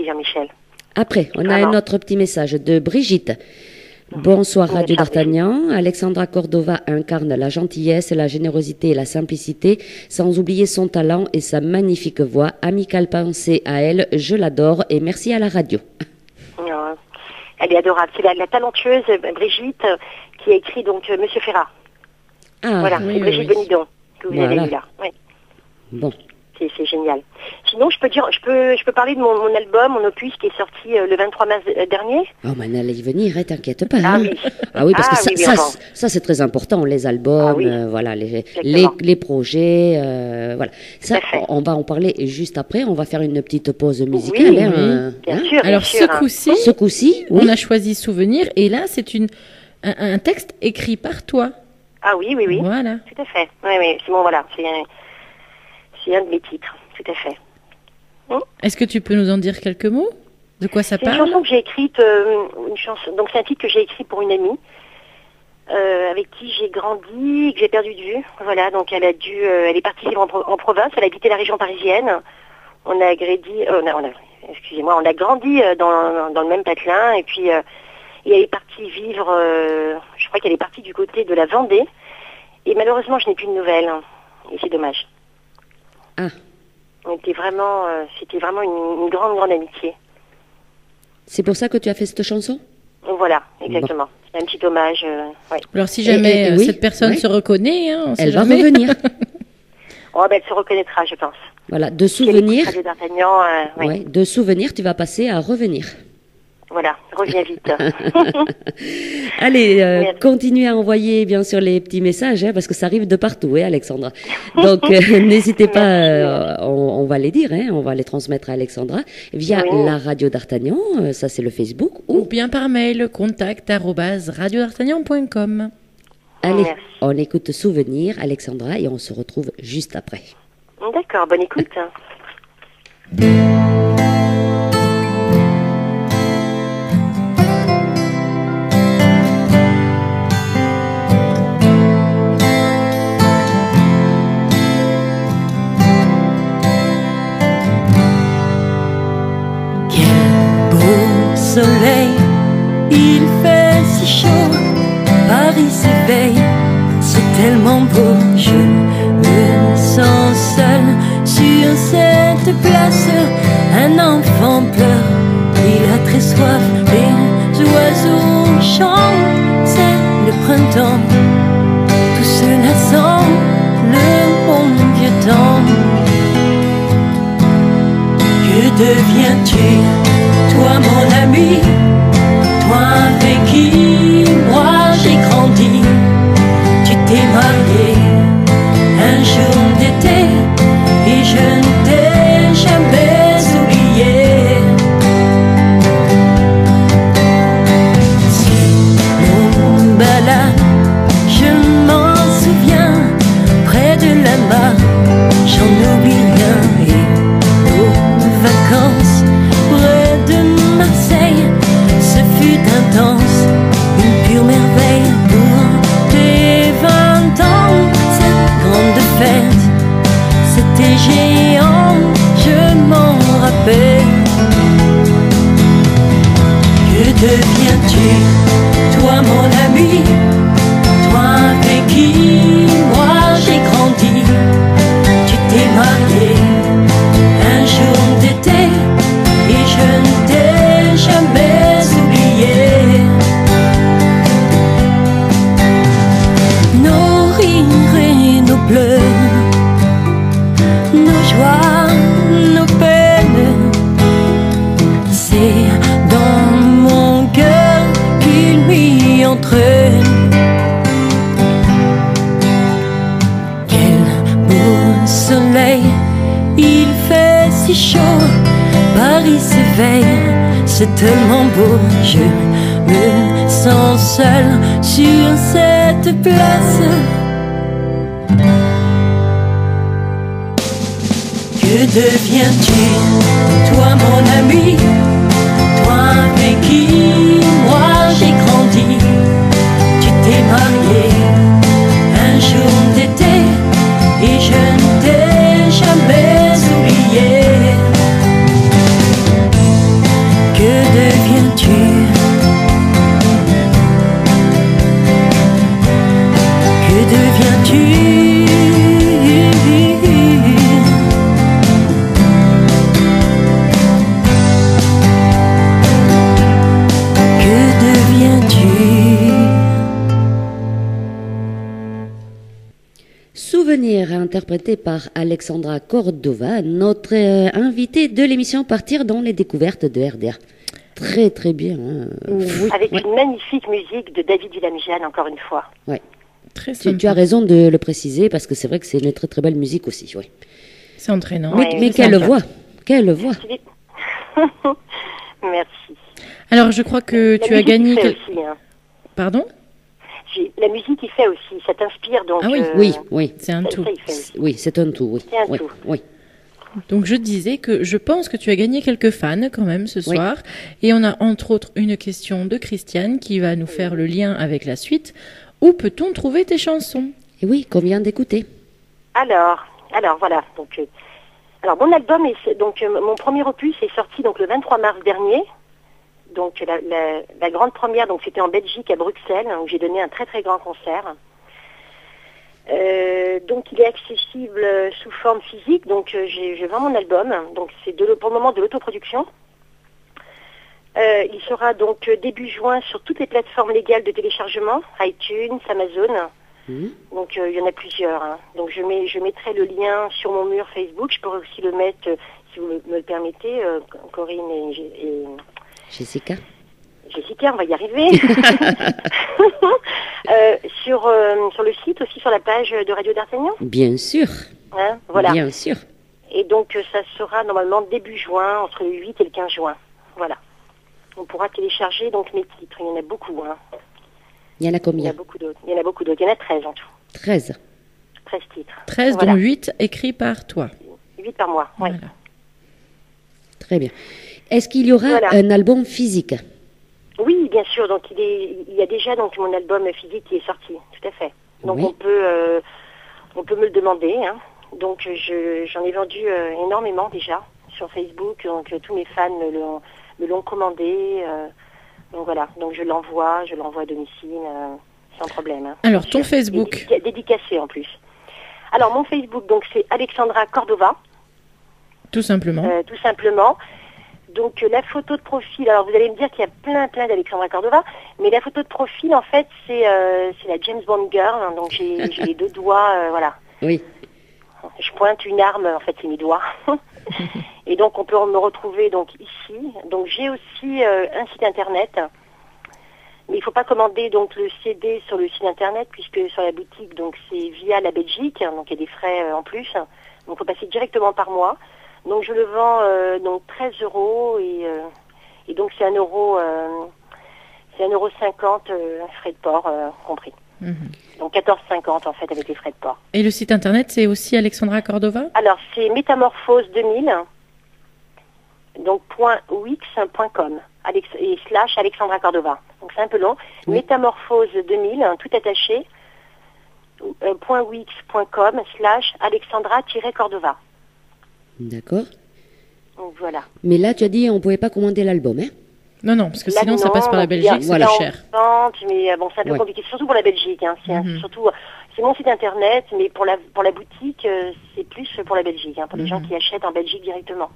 Jean-Michel. Après, on a un autre petit message de Brigitte. Bonsoir Radio d'Artagnan. Alexandra Cordova incarne la gentillesse, la générosité et la simplicité, sans oublier son talent et sa magnifique voix. Amicale pensée à elle, je l'adore et merci à la radio. Elle est adorable. C'est la talentueuse Brigitte qui a écrit donc Monsieur Ferrat. Ah, voilà, c'est Brigitte Benidon que vous avez eu là. Oui. Bon. C'est génial. Sinon, je peux parler de mon album, mon opus qui est sorti le 23 mars dernier. Oh, mais elle allait y venir, t'inquiète pas. Ah hein. oui. Ah oui, parce que oui, ça c'est très important, les albums, voilà, les projets, voilà. Ça, on va en parler juste après. On va faire une petite pause musicale. Oui, bien sûr. Alors ce coup-ci, oui. On a choisi Souvenir, et là c'est un texte écrit par toi. Ah oui. Voilà. Tout à fait. Oui. C'est bon, voilà. C'est un de mes titres, tout à fait. Est-ce que tu peux nous en dire quelques mots? De quoi ça parle? C'est une chanson que j'ai écrite, donc c'est un titre que j'ai écrit pour une amie, avec qui j'ai grandi, que j'ai perdu de vue. Voilà, donc elle est partie vivre en province, elle a habité la région parisienne. On a grandi dans le même patelin, et puis elle est partie vivre, je crois qu'elle est partie du côté de la Vendée, et malheureusement je n'ai plus de nouvelles, et c'est dommage. Ah. C'était vraiment une grande amitié. C'est pour ça que tu as fait cette chanson? Voilà, exactement. Bon. C'est un petit hommage. Ouais. Alors si jamais cette personne se reconnaît, hein, elle va revenir. Elle se reconnaîtra, je pense. Voilà, de souvenirs. Ouais. De souvenirs, tu vas passer à revenir. Voilà, reviens vite. Allez, continuez à envoyer bien sûr les petits messages, hein, parce que ça arrive de partout, hein, Alexandra. Donc n'hésitez pas, on va les dire, hein, on va les transmettre à Alexandra via la radio d'Artagnan, ça c'est le Facebook. Ou bien par mail, contact@radiodartagnan.com. Allez, on écoute Souvenir, Alexandra, et on se retrouve juste après. D'accord, bonne écoute. Soleil, il fait si chaud, Paris s'éveille, c'est tellement beau, je me sens seul sur cette place, un enfant pleure, il a très soif, les oiseaux chantent, c'est le printemps, tout cela sent le bon vieux temps. Que deviens-tu, toi mon ami, toi avec qui moi j'ai grandi? Tu t'es marié un jour d'été et je ne t'ai jamais oublié. Si l'on balade, je m'en souviens, près de la mare, j'en oublie rien. Et nos vacances près de Marseille, ce fut intense, une pure merveille pour tes 20 ans. Cette grande fête, c'était géant, je m'en rappelle. Que deviens-tu, toi mon ami, toi avec qui moi j'ai grandi? Tu t'es marié un jour d'été et je ne t'ai jamais oublié. Nos rires et nos pleurs, nos joies, nos peines, c'est dans mon cœur qu'il m'y entraîne. Quel beau soleil, il fait si chaud, Paris s'éveille, c'est tellement beau, je me sens seul sur cette place. Que deviens-tu, toi mon ami, toi avec qui moi j'ai grandi? Tu t'es marié un jour d'été et je ne t'ai jamais oublié. Que deviens-tu? Que deviens-tu? Que deviens-tu? Souvenir interprété par Alexandra Cordova, notre invitée de l'émission Partir dans les découvertes de RDR. Très très bien. Hein. Oui. Avec Ouais. une magnifique musique de David Villamgian, encore une fois. Ouais. Très Tu sympa. as raison de le préciser parce que c'est vrai que c'est une très très belle musique aussi. Ouais. C'est entraînant. Ouais. Mais C'est quelle sympa. voix, quelle voix. Merci. Alors, je crois que tu La as musique, gagné... il fait quel- aussi, hein. Pardon? La musique, il fait aussi, ça t'inspire donc. Ah oui, Oui, oui, C'est un ça, tout. ça, il fait aussi. oui, c'est un tout. Oui, C'est un oui, tout. oui. Donc je disais que je pense que tu as gagné quelques fans quand même ce Oui. soir. Et on a entre autres une question de Christiane qui va nous faire le lien avec la suite. Où peut-on trouver tes chansons? Et oui, qu'on vient d'écouter. Alors voilà. Donc, alors mon album mon premier opus est sorti donc le 23 mars dernier. Donc la grande première, donc c'était en Belgique à Bruxelles où j'ai donné un très très grand concert. Donc il est accessible sous forme physique. Donc je vends mon album. Donc c'est pour le moment de l'autoproduction. Il sera donc début juin sur toutes les plateformes légales de téléchargement, iTunes, Amazon. Mhm. Donc il y en a plusieurs. Hein. Donc je mettrai le lien sur mon mur Facebook. Je pourrais aussi le mettre, si vous me le permettez, Corinne et Jessica. Jessica, on va y arriver. Sur le site aussi, sur la page de Radio d'Artagnan. Bien sûr. Hein, voilà. Bien sûr. Et donc ça sera normalement début juin, entre le 8 et le 15 juin. Voilà. On pourra télécharger donc mes titres. Il y en a beaucoup. Hein. Il y en a Il y en combien? a beaucoup d'autres. Il y en a 13 en tout. 13. 13 titres. 13 Voilà. dont 8 écrits par toi. 8 par mois. Oui. Voilà. Très bien. Est-ce qu'il y aura Voilà. un album physique? Oui, bien sûr. Donc il y a déjà donc mon album physique qui est sorti. Tout à fait. Donc Oui. on peut me le demander. Hein. Donc j'en ai vendu énormément déjà sur Facebook. Donc tous mes fans me l'ont commandé. Donc voilà. Donc je l'envoie à domicile sans problème. Hein. Alors ton Facebook. Dédicacé en plus. Alors mon Facebook donc c'est Alexandra Cordova. Tout simplement. Tout simplement. Donc la photo de profil, alors vous allez me dire qu'il y a plein d'Alexandra Cordova, mais la photo de profil en fait c'est la James Bond Girl, hein, donc j'ai les deux doigts, voilà. Oui. Je pointe une arme, en fait, c'est mes doigts. Et donc, on peut me retrouver donc ici. Donc, j'ai aussi un site internet. Mais il ne faut pas commander donc le CD sur le site internet, puisque sur la boutique, donc c'est via la Belgique, hein, donc il y a des frais en plus. Donc, il faut passer directement par moi. Donc, je le vends donc 13 € et donc c'est 1 euro, c'est 1,50 €, frais de port compris. Donc 14,50 en fait avec les frais de port. Et le site internet, c'est aussi Alexandra Cordova? Alors c'est métamorphose 2000, donc .wix.com et / Alexandra Cordova. Donc c'est un peu long. Oui. Métamorphose 2000, tout attaché, .wix.com / Alexandra-Cordova. D'accord. Donc voilà. Mais là, tu as dit on ne pouvait pas commander l'album, hein? Non, parce que là, sinon ça passe par la Belgique, c'est voilà. plus cher. Mais bon, c'est un peu compliqué, surtout pour la Belgique. Hein. C'est mon site internet, mais pour la boutique, c'est plus pour la Belgique, hein, pour les gens qui achètent en Belgique directement.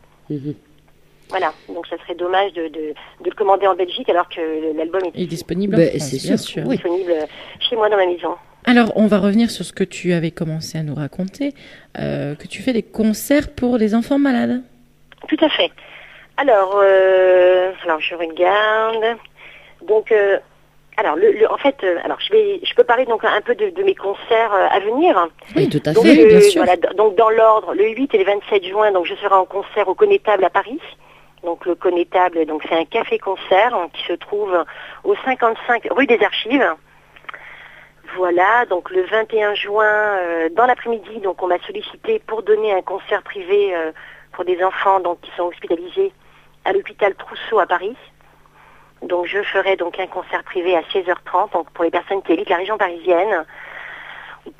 Voilà, donc ça serait dommage de le commander en Belgique alors que l'album est disponible en France, c'est bien sûr. Oui. Disponible chez moi dans ma maison. Alors, on va revenir sur ce que tu avais commencé à nous raconter, que tu fais des concerts pour les enfants malades. Tout à fait. Alors je regarde. Donc, alors, en fait, je peux parler donc un peu de mes concerts à venir. Oui, tout à donc, fait, bien sûr. Voilà, donc dans l'ordre, le 8 et le 27 juin, donc je serai en concert au Connétable à Paris. Donc le Connétable, donc c'est un café-concert qui se trouve au 55 rue des Archives. Voilà, donc le 21 juin, dans l'après-midi, donc on m'a sollicité pour donner un concert privé pour des enfants donc qui sont hospitalisés à l'hôpital Trousseau à Paris. Donc je ferai donc un concert privé à 16h30 donc pour les personnes qui habitent la région parisienne,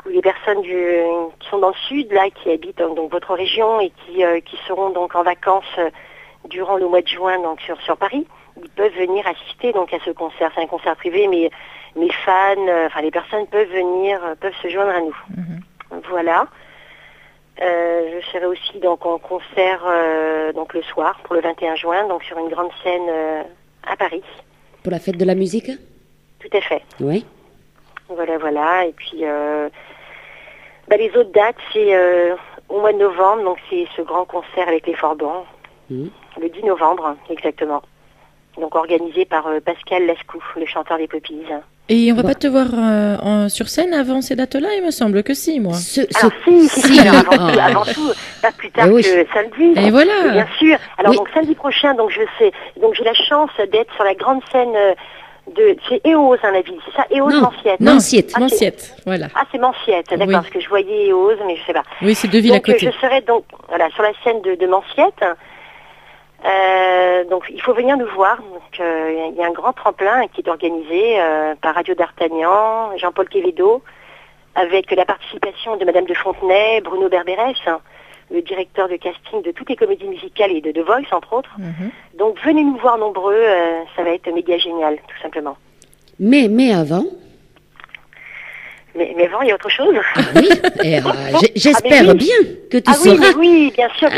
ou les personnes qui sont dans le sud là, qui habitent donc votre région et qui seront donc en vacances durant le mois de juin donc sur Paris. Ils peuvent venir assister donc à ce concert. C'est un concert privé, mais mes fans, les personnes peuvent se joindre à nous. Voilà. Je serai aussi donc en concert donc le soir pour le 21 juin donc sur une grande scène à Paris. Pour la fête de la musique? Tout à fait. Oui. Voilà. Et puis les autres dates, c'est au mois de novembre, donc c'est ce grand concert avec les Forbans. Le 10 novembre, exactement. Donc organisé par Pascal Lascou, le chanteur des Poppies. Et on va pas te voir sur scène avant ces dates-là, il me semble que si, moi. Alors si. Alors, avant tout, pas plus tard que samedi. Et voilà. Bien sûr. Alors donc samedi prochain, donc j'ai la chance d'être sur la grande scène c'est Éose, la ville, c'est ça, Éose Manciette. Manciette, voilà. Ah, c'est Manciette, d'accord, parce que je voyais Éose, mais je sais pas. Oui, c'est deux villes à côté. Je serai donc sur la scène de Manciette. Donc il faut venir nous voir. Donc il y a un grand tremplin qui est organisé par Radio d'Artagnan, Jean-Paul Quevedo, avec la participation de Madame de Fontenay, Bruno Berberès, le directeur de casting de toutes les comédies musicales et de The Voice entre autres. Donc venez nous voir nombreux, ça va être méga génial, tout simplement. Mais avant. Mais avant, il y a autre chose. Ah oui, j'espère bien que tu seras... Oui, bien sûr.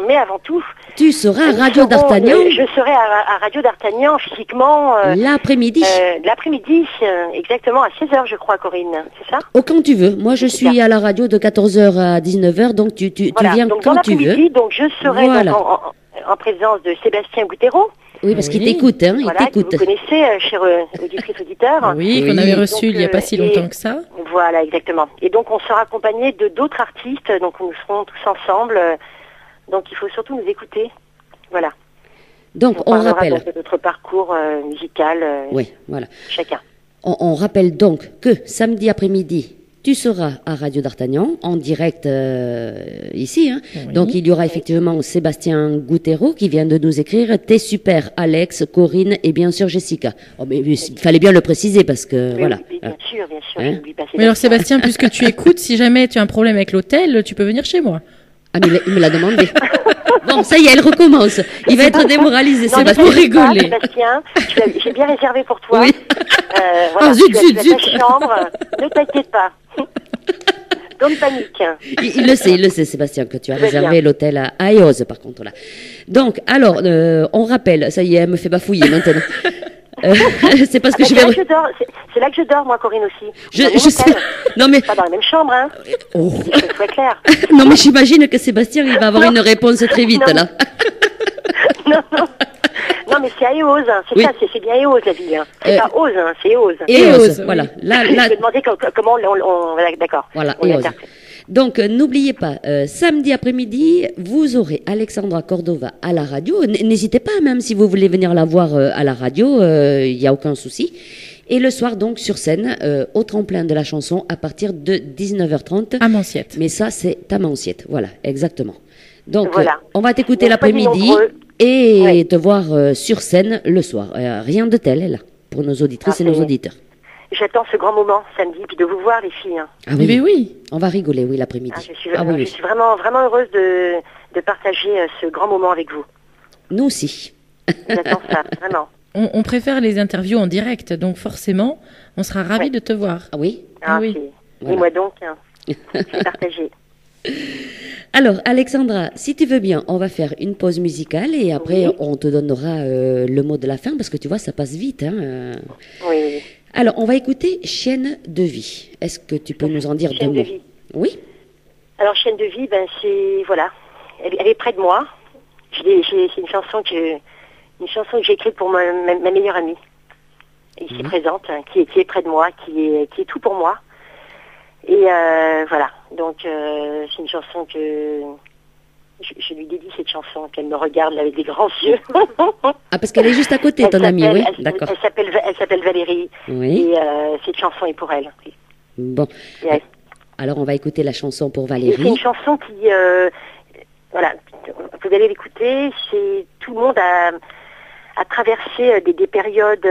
Mais avant tout... Tu seras à Radio d'Artagnan. Je serai à Radio d'Artagnan physiquement... l'après-midi. L'après-midi, exactement, à 16h, je crois, Corinne. C'est ça? Quand tu veux. Moi, je suis à la radio de 14h à 19h, donc tu viens donc, quand tu veux. Donc je serai en présence de Sébastien Gouttereau. Oui, parce qu'il t'écoute, hein, il t'écoute. Vous connaissez, chers auditrices, auditeurs. Oui, qu'on avait reçu il n'y a pas si longtemps que ça. Voilà, exactement. Et donc, on sera accompagné d'autres artistes, donc nous serons tous ensemble. Donc, il faut surtout nous écouter. Voilà. Donc, on rappelle. Donc, de notre parcours musical. Oui, voilà. Chacun. On rappelle donc que samedi après-midi, tu seras à Radio d'Artagnan, en direct ici. Hein. Oui. Donc, il y aura effectivement Sébastien Gouttereau qui vient de nous écrire « T'es super, Alex, Corinne et bien sûr Jessica ». Oh, mais il fallait bien le préciser parce que, voilà. Oui, bien sûr, hein? Mais alors Sébastien, puisque tu écoutes, si jamais tu as un problème avec l'hôtel, tu peux venir chez moi. Ah, mais il me l'a demandé. Bon, ça y est, elle recommence. Il va être démoralisé, Sébastien. Pour rigoler. Sébastien, j'ai bien réservé pour toi. Oui. Voilà, zut. Ta chambre, ne t'inquiète pas. Don't panique. Il le sait, Sébastien, que tu as réservé l'hôtel à Éose, par contre, là. Donc, alors, on rappelle, ça y est, elle me fait bafouiller maintenant. C'est parce que C'est là que je dors. C'est là que je dors, moi, Corinne aussi. Dans le même je sais. hôtel. Non mais Pas dans la même chambre, hein. oh. Que ce soit clair. Non mais j'imagine que Sébastien il va avoir une réponse très vite Non. là. Non, mais c'est à Éose, hein. C'est Oui. ça, c'est bien Éose, la ville. Hein. C'est pas Ose, hein, c'est Éose. Éose, oui. voilà. Là, Je me demandais comment voilà, d'accord. voilà, On Éose. interprète. Donc, n'oubliez pas, samedi après-midi, vous aurez Alexandra Cordova à la radio. N'hésitez pas, même si vous voulez venir la voir à la radio, il n'y a aucun souci. Et le soir, donc, sur scène, au tremplin de la chanson, à partir de 19h30. À Manciette. Mais ça, c'est ta Manciette. Voilà, exactement. Donc, Voilà. on va t'écouter Donc, soyez l'après-midi nombreux. et Ouais. te voir sur scène le soir. Rien de tel, là, pour nos auditrices et nos c'est- auditeurs. J'attends ce grand moment samedi, puis de vous voir, les filles. Hein. Ah Eh bien oui. On va rigoler, oui, l'après-midi. Ah, je suis, Ah oui, je oui. suis vraiment, vraiment heureuse de partager ce grand moment avec vous. Nous aussi. J'attends ça, vraiment. On préfère les interviews en direct, donc forcément, on sera ravis Ouais. de te voir. Ah oui. Ah, oui. c'est- Et moi donc, hein. C'est partagé. Alors, Alexandra, si tu veux bien, on va faire une pause musicale et après, Oui. on te donnera le mot de la fin parce que tu vois, ça passe vite. Hein. Oui, oui. Alors, on va écouter Chienne de vie. Est-ce que tu peux nous en dire Chienne deux de mots? vie. Oui. Alors, Chienne de vie, ben c'est voilà, elle est près de moi. C'est une chanson que j'ai écrite pour ma meilleure amie, ici présente, hein, qui est près de moi, qui est tout pour moi. Et voilà, donc c'est une chanson que je lui dédie cette chanson, qu'elle me regarde là, avec des grands yeux. Ah, parce qu'elle est juste à côté, Elle ton amie, oui. s'appelle- D'accord. Elle s'appelle Valérie. Oui. Et cette chanson est pour elle. Bon. Et elle- Alors, on va écouter la chanson pour Et c'est Valérie. une chanson qui, voilà, vous allez l'écouter, c'est tout le monde a traversé des périodes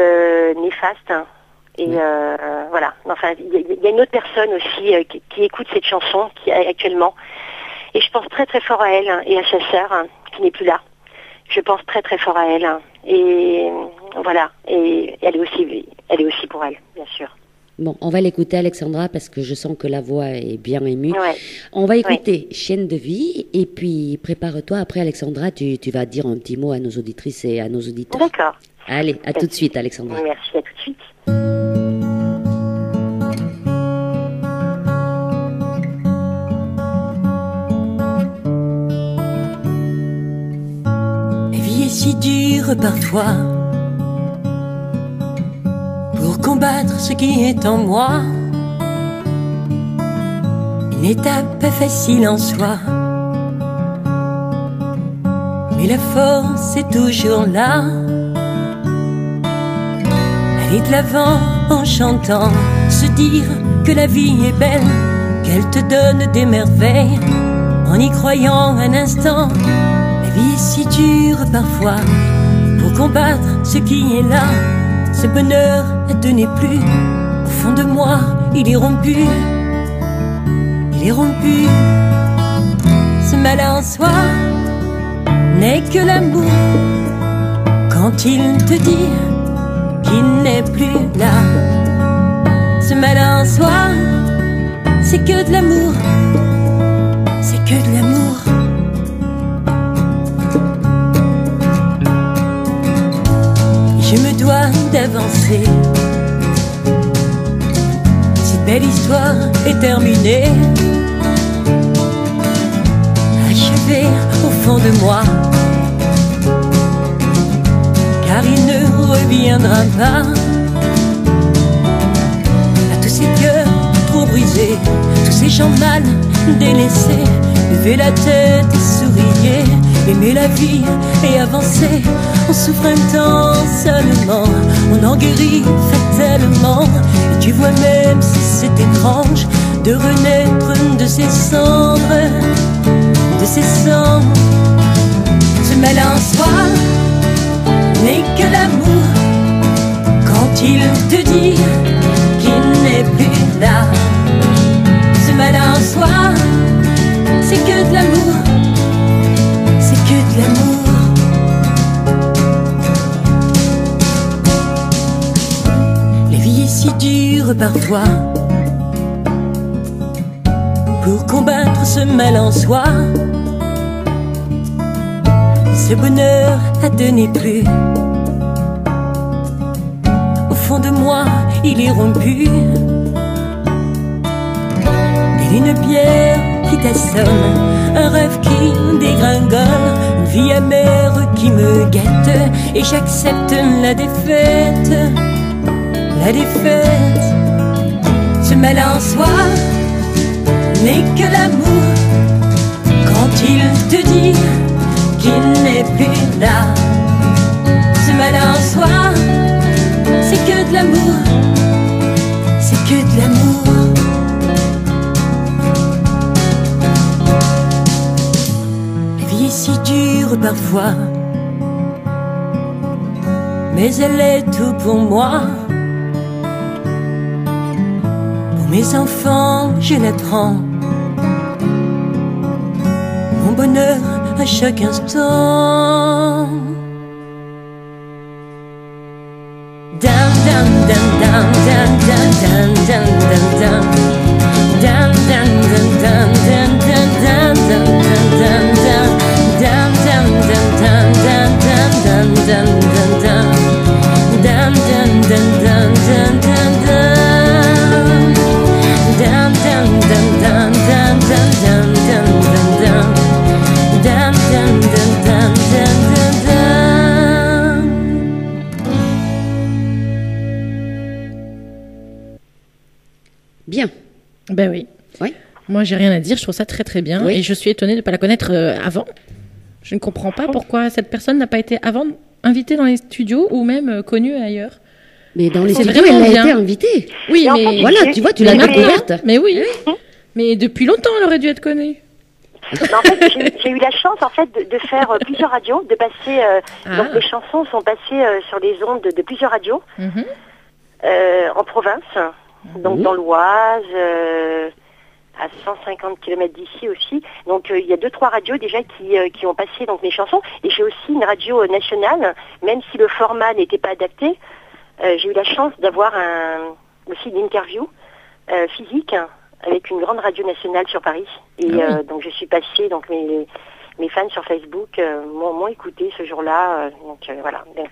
néfastes. Hein. Et voilà, enfin, il y a une autre personne aussi qui écoute cette chanson qui actuellement. Et je pense très très fort à elle hein, et à sa sœur hein, qui n'est plus là. Je pense très très fort à elle. Hein. Et voilà, et elle est aussi pour elle, bien sûr. Bon, on va l'écouter, Alexandra, parce que je sens que la voix est bien émue. Ouais. On va écouter Chienne de vie et puis prépare-toi. Après, Alexandra, tu vas dire un petit mot à nos auditrices et à nos auditeurs. D'accord. Allez, à tout de suite, Alexandra. Merci, à tout de suite. La vie est si dure parfois pour combattre ce qui est en moi. Une étape pas facile en soi, mais la force est toujours là. Aller de l'avant en chantant, se dire que la vie est belle, qu'elle te donne des merveilles, en y croyant un instant. La vie est si dure parfois pour combattre ce qui est là. Ce bonheur ne n'est plus, au fond de moi il est rompu. Il est rompu. Ce malin en soi n'est que l'amour quand il te dit qu'il n'est plus là. Ce malin en soi, c'est que de l'amour, c'est que de l'amour. Je me dois d'avancer. Cette belle histoire est terminée, achevée au fond de moi, car il ne reviendra pas à tous ces cœurs trop brisés, tous ces gens mal délaissés. Levez la tête et souriez, aimer la vie et avancer. On souffre un temps seulement, on en guérit fatalement. Et tu vois, même si c'est étrange de renaître de ses cendres, de ses cendres. Ce malin en soi n'est que l'amour quand il te dit qu'il n'est plus là. Ce malin en soi, c'est que de l'amour, c'est que de l'amour. La vie est si dure parfois pour combattre ce mal en soi. Ce bonheur à deux n'est plus, fond de moi, il est rompu. Et une bière qui t'assomme, un rêve qui dégringole, une vie amère qui me guette, et j'accepte la défaite, la défaite. Ce malin soir n'est que l'amour, quand il te dit qu'il n'est plus là. Ce malin soir, c'est que de l'amour, c'est que de l'amour. La vie est si dure parfois, mais elle est tout pour moi. Pour mes enfants, je la prends, mon bonheur à chaque instant. Down, down, down, down, down, down, down, down, down, down, down, down, down, down, down, down, Bien. Ben oui. Oui. Moi, j'ai rien à dire. Je trouve ça très très bien. Oui. Et je suis étonnée de ne pas la connaître avant. Je ne comprends pas pourquoi cette personne n'a pas été avant invitée dans les studios ou même connue ailleurs. Mais dans les C'est studios, vraiment elle a bien. été invitée. Oui, Et en mais fait, Voilà, tu vois, tu l'as Mais découverte. Mais oui. Mais depuis longtemps, elle aurait dû être connue. En fait, j'ai eu la chance en fait de faire plusieurs radios, de passer. Donc les chansons sont passées sur les ondes de plusieurs radios Mhm. en province, donc dans l'Oise, à 150 km d'ici aussi. Donc il y a 2-3 radios déjà qui ont passé donc mes chansons. Et j'ai aussi une radio nationale, même si le format n'était pas adapté. J'ai eu la chance d'avoir aussi une interview physique avec une grande radio nationale sur Paris. Et donc je suis passée, donc mes fans sur Facebook m'ont écouté ce jour-là. Donc voilà, donc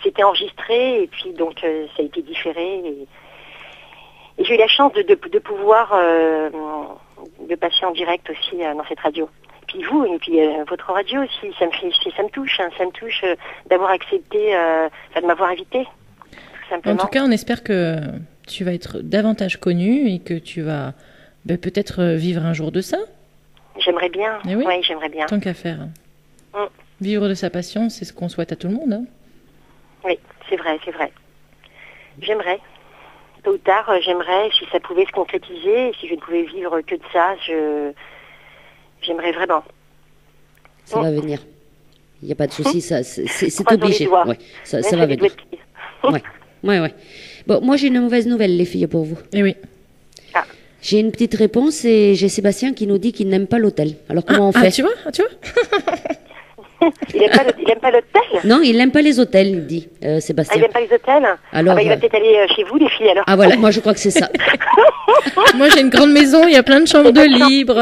c'était enregistré et puis donc ça a été différé. Et j'ai eu la chance de pouvoir de passer en direct aussi dans cette radio. Et puis vous, et puis votre radio aussi, ça me touche d'avoir accepté, de m'avoir invité, tout simplement. En tout cas, on espère que tu vas être davantage connue et que tu vas peut-être vivre un jour de ça. J'aimerais bien, Eh oui. oui, j'aimerais bien. Tant qu'à faire. Mm. Vivre de sa passion, c'est ce qu'on souhaite à tout le monde. Hein. Oui, c'est vrai. J'aimerais. Tôt ou tard, j'aimerais, si ça pouvait se concrétiser, si je ne pouvais vivre que de ça, j'aimerais vraiment. Ça va venir. Il n'y a pas de souci, ça, c'est Croisons les obligé. doigts. Ouais, ça Même va sur les doigts venir. de pied. Ouais. Bon, moi j'ai une mauvaise nouvelle, les filles, pour vous. Eh oui. J'ai une petite réponse et j'ai Sébastien qui nous dit qu'il n'aime pas l'hôtel. Alors comment on fait? Tu vois Il aime pas l'hôtel? Non, il n'aime pas les hôtels, il dit, Ah, Sébastien. il aime pas les hôtels? Alors, il va peut-être aller chez vous, les filles, alors. Ah voilà, moi je crois que c'est ça. Moi, j'ai une grande maison, il y a plein de chambres de Vous libre.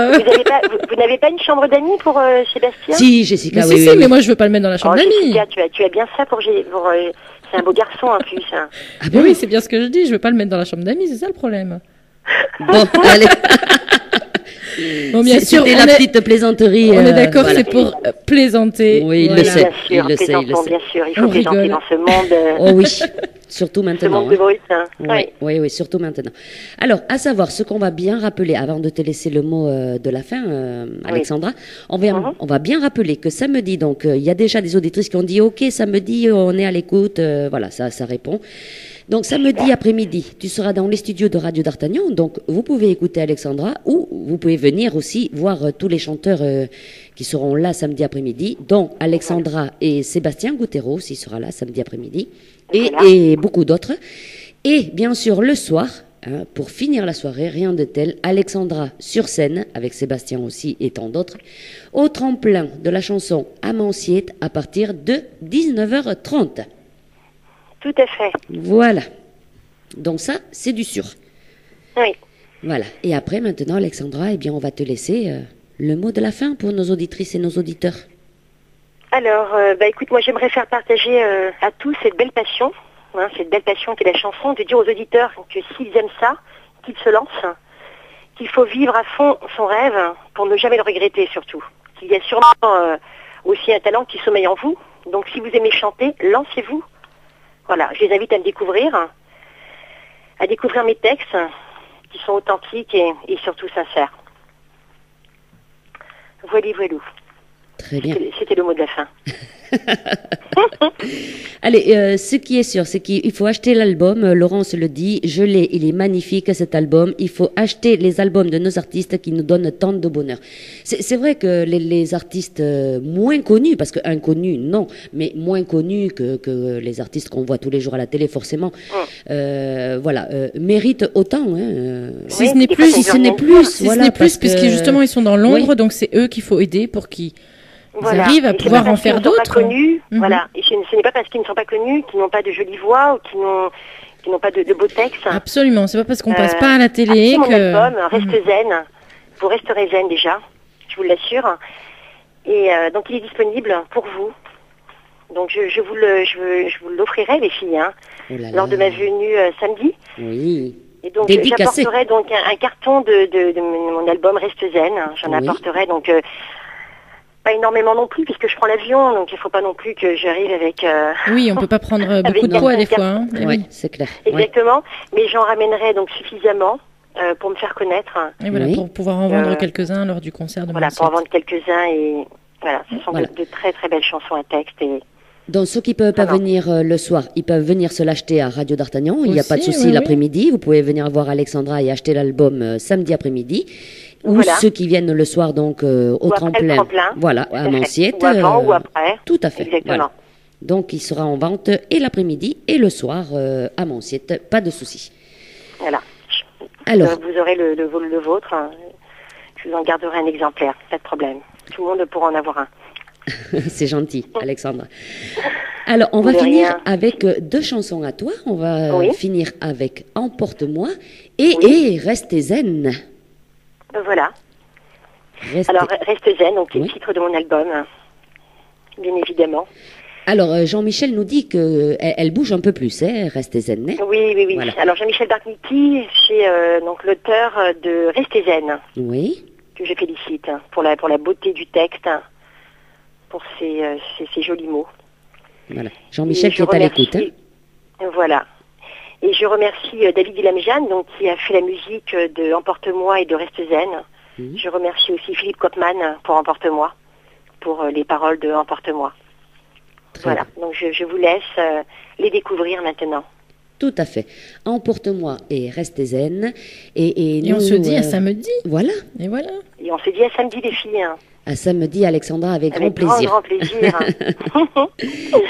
vous n'avez pas une chambre d'amis pour Sébastien? Si, Jessica, Mais oui, si, oui. mais moi, je veux pas le mettre dans la chambre d'amis. Jessica, tu as bien ça pour c'est un beau garçon en plus. Hein. Ah Mais bon? oui, c'est bien ce que je dis, je veux pas le mettre dans la chambre d'amis, c'est ça le problème. Bon, allez. Bon, bien sûr, C'était on la est- petite plaisanterie. On est d'accord, voilà. c'est pour plaisanter. Oui, il Voilà. le sait. Bien sûr, il le sait. plaisantons, bien sûr. Il faut On plaisanter rigole. dans ce monde, Oh oui, surtout ce maintenant. monde de hein. brut. Hein. Oui, surtout maintenant. Alors, à savoir, ce qu'on va bien rappeler, avant de te laisser le mot de la fin, Alexandra, on va bien rappeler que samedi, donc, il y a déjà des auditrices qui ont dit, OK, samedi, on est à l'écoute, voilà, ça répond. Donc, samedi après-midi, tu seras dans les studios de Radio d'Artagnan, donc vous pouvez écouter Alexandra, ou vous pouvez venir aussi voir tous les chanteurs qui seront là samedi après-midi, dont Alexandra et Sébastien Goutero, s'il sera là samedi après-midi, et beaucoup d'autres. Et bien sûr, le soir, hein, pour finir la soirée, rien de tel, Alexandra sur scène, avec Sébastien aussi et tant d'autres, au tremplin de la chanson Amanciette à partir de 19h30. Tout à fait. Voilà. Donc ça, c'est du sûr. Oui. Voilà. Et après, maintenant, Alexandra, eh bien, on va te laisser le mot de la fin pour nos auditrices et nos auditeurs. Alors, écoute, moi j'aimerais faire partager à tous cette belle passion hein, cette belle passion qu'est la chanson, de dire aux auditeurs que s'ils aiment ça, qu'ils se lancent, qu'il faut vivre à fond son rêve pour ne jamais le regretter surtout. Qu'il y a sûrement aussi un talent qui sommeille en vous. Donc si vous aimez chanter, lancez-vous. Voilà, je les invite à me découvrir, à découvrir mes textes qui sont authentiques et surtout sincères. Voilou, voilou. Très bien. C'était le mot de la fin. Allez, ce qui est sûr, c'est qu'il faut acheter l'album. Laurence le dit, je l'ai, il est magnifique cet album. Il faut acheter les albums de nos artistes qui nous donnent tant de bonheur. C'est vrai que les artistes moins connus, parce que inconnus, non, mais moins connus que les artistes qu'on voit tous les jours à la télé, forcément, voilà, méritent autant. Si ce n'est plus, puisque justement ils sont dans l'ombre, Oui. donc c'est eux qu'il faut aider pour qu'ils Voilà. arrivent à Et c'est pouvoir pas en parce qu'ils faire ne sont pas d'autres. connus, Mhm. Voilà. Et ce n'est pas parce qu'ils ne sont pas connus qu'ils n'ont pas de jolies voix ou qu'ils n'ont pas de beaux textes. Absolument, c'est pas parce qu'on passe pas à la télé Achetez mon que... album, Reste zen. Vous resterez zen déjà, je vous l'assure. Et donc il est disponible pour vous. Donc je vous l'offrirai les filles, hein, Oh là là. lors de ma venue samedi. Oui. Et donc Dédicacé. j'apporterai donc un carton de mon album Reste zen. J'en Oui. apporterai donc pas énormément non plus puisque je prends l'avion, donc il faut pas non plus que j'arrive avec Oui, on peut pas prendre beaucoup de Avec poids un des fois. Hein. Eh Ouais, oui. c'est clair. Ouais. exactement, mais j'en ramènerai donc suffisamment pour me faire connaître. Et voilà, Oui. pour pouvoir en vendre Euh, quelques-uns lors du concert de Voilà, Mansuet. pour en vendre quelques-uns et voilà, ce sont Voilà. de très très belles chansons à texte et Donc ceux qui peuvent pas Voilà. venir le soir, ils peuvent venir se l'acheter à Radio d'Artagnan. Il n'y a Aussi, pas de souci oui, oui. l'après-midi. Vous pouvez venir voir Alexandra et acheter l'album samedi après-midi. Ou Voilà. ceux qui viennent le soir donc au Ou après le tremplin. tremplin. Voilà, Tout à à fait. Manciette. Ou avant ou après. Tout à fait. Exactement. Voilà. Donc il sera en vente et l'après-midi et le soir à Manciette. Pas de souci. Voilà. Alors, Vous aurez le vôtre. Hein. Je vous en garderai un exemplaire, pas de problème. Tout le monde pourra en avoir un. c'est gentil, Alexandra. Alors, on va De finir rien. avec deux chansons à toi. On va Oui. finir avec Emporte-moi et Restez zen. Voilà. Restez- Alors, Reste zen, donc c'est Oui. le titre de mon album, bien évidemment. Alors, Jean-Michel nous dit que elle bouge un peu plus, hein, Restez zen. Hein. Oui. Voilà. Alors, Jean-Michel Bargniti, c'est donc l'auteur de Reste zen, Oui, que je félicite pour la beauté du texte, pour ses jolis mots. voilà. Jean-Michel Et qui je est à l'écoute. Hein. remercie- Voilà. Et je remercie David Ilamjane, donc qui a fait la musique de Emporte-moi et de Reste zen. Mhm. Je remercie aussi Philippe Kopman pour Emporte-moi, pour les paroles de Emporte-moi. Très Voilà. bien. Donc je vous laisse les découvrir maintenant. Tout à fait. Emporte-moi et Restez zen. Et Et on nous, se dit à samedi. Voilà. Et voilà. Et on se dit à samedi les filles. Hein. À samedi, Alexandra, avec grand Avec plaisir. grand plaisir.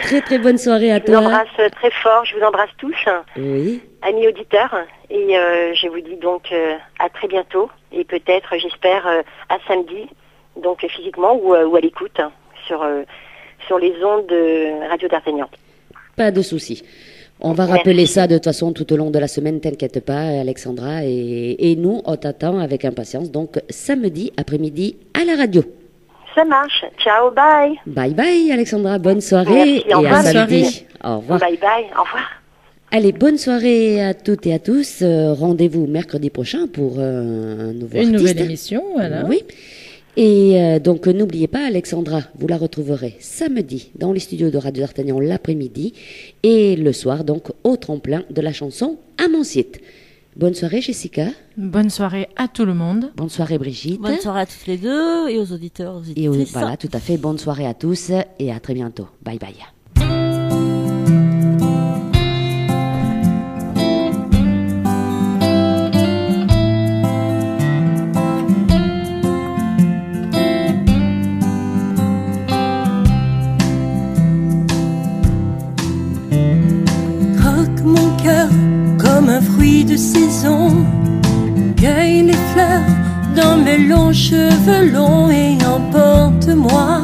Très très bonne soirée à Je vous toi. embrasse très fort, je vous embrasse tous, Oui. amis auditeurs. Et je vous dis donc à très bientôt. Et peut-être, j'espère, à samedi, donc physiquement ou à l'écoute, sur les ondes de Radio d'Artagnan. Pas de souci. On va Merci. rappeler ça de toute façon tout au long de la semaine, t'inquiète pas, Alexandra. Et nous, on t'attend avec impatience. Donc, samedi après-midi à la radio. Ça marche. Ciao, bye. Bye bye, Alexandra. Bonne soirée. Merci, au et revoir, à les samedi. filles. Au revoir. Bye bye. Au revoir. Allez, bonne soirée à toutes et à tous. Rendez-vous mercredi prochain pour un nouveau Une artiste. nouvelle émission, voilà. Oui. Et donc, n'oubliez pas, Alexandra, vous la retrouverez samedi dans les studios de Radio d'Artagnan l'après-midi et le soir, donc, au tremplin de la chanson à Manciette. Bonne soirée, Jessica. Bonne soirée à tout le monde. Bonne soirée, Brigitte. Bonne soirée à toutes les deux et aux auditeurs, aux Et auditrices. voilà, tout à fait. Bonne soirée à tous et à très bientôt. Bye bye. Croque mon cœur comme un fruit de saison. Cueille les fleurs dans mes longs cheveux longs et emporte-moi.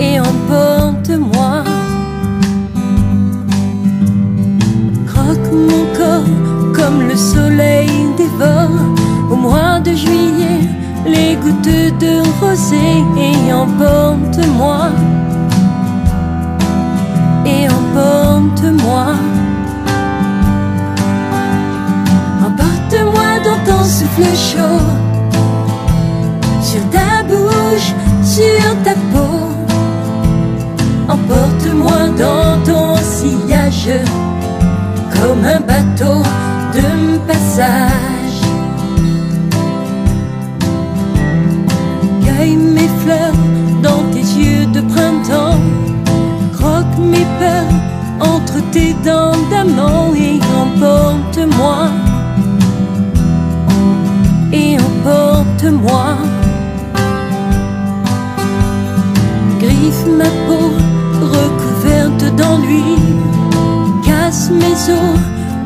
Et emporte-moi. Croque mon corps comme le soleil dévore. Au mois de juillet, les gouttes de rosée et emporte-moi. Et emporte-moi. souffle chaud sur ta bouche, sur ta peau. Emporte-moi dans ton sillage comme un bateau de passage. Cueille mes fleurs dans tes yeux de printemps, croque mes peurs entre tes dents d'amant et emporte-moi, et emporte-moi. Griffe ma peau recouverte d'ennui, casse mes os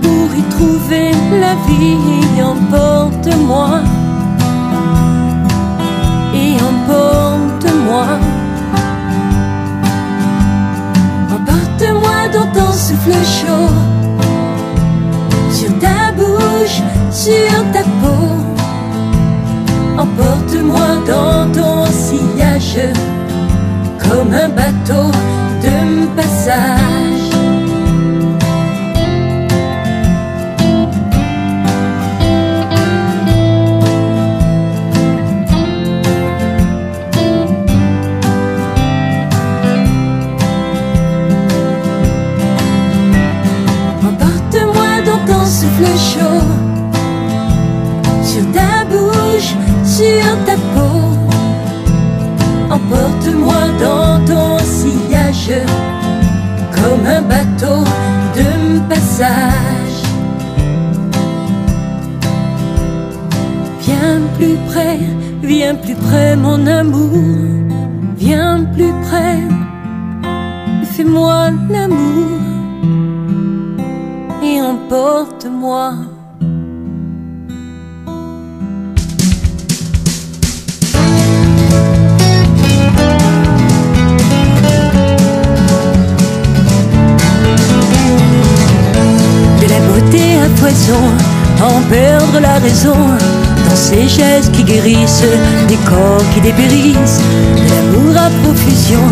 pour y trouver la vie, et emporte-moi, et emporte-moi. Emporte-moi dans ton souffle chaud, sur ta bouche, sur ta peau. Emporte-moi dans ton sillage comme un bateau de passage. Emporte-moi dans ton souffle chaud, sur ta bouche, sur ta peau. Emporte-moi dans ton sillage comme un bateau de passage. Viens plus près mon amour, viens plus près, fais-moi l'amour et emporte-moi. À poison, en perdre la raison, dans ces gestes qui guérissent, des corps qui dépérissent, de l'amour à profusion,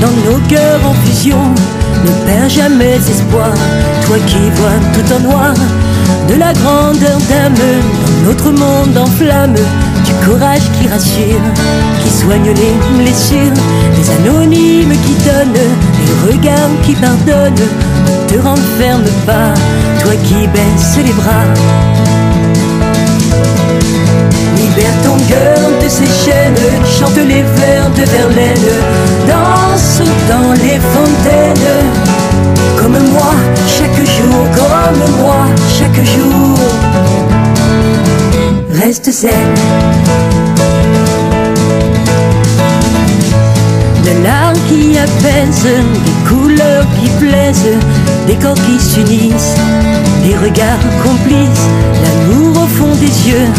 dans nos cœurs en fusion. Ne perds jamais espoir, toi qui vois tout en noir, de la grandeur d'âme, dans notre monde en flamme, du courage qui rassure, qui soigne les blessures, les anonymes qui donnent, les regards qui pardonnent. Ne te renferme pas, toi qui baisses les bras. Libère ton cœur de ses chaînes, chante les vers de Verlaine, danse dans les fontaines, comme moi, chaque jour, comme moi, chaque jour. Reste zen. De l'art qui apaise, des couleurs qui plaisent, des corps qui s'unissent, des regards complices, l'amour au fond des yeux,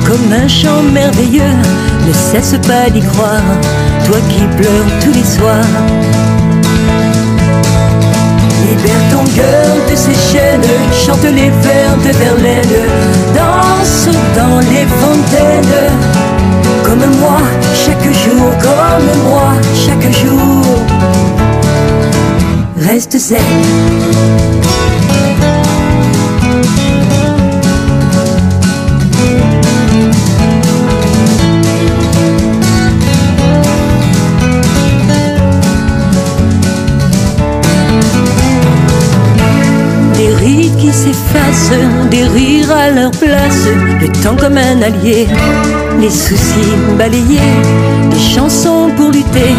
comme un chant merveilleux. Ne cesse pas d'y croire, toi qui pleures tous les soirs. Libère ton cœur de ses chaînes, chante les vers de Verlaine, danse dans les fontaines, comme moi, chaque jour, comme moi, chaque jour. Reste zen. Des rides qui s'effacent, des rires à leur place, le temps comme un allié, les soucis balayés, des chansons pour lutter,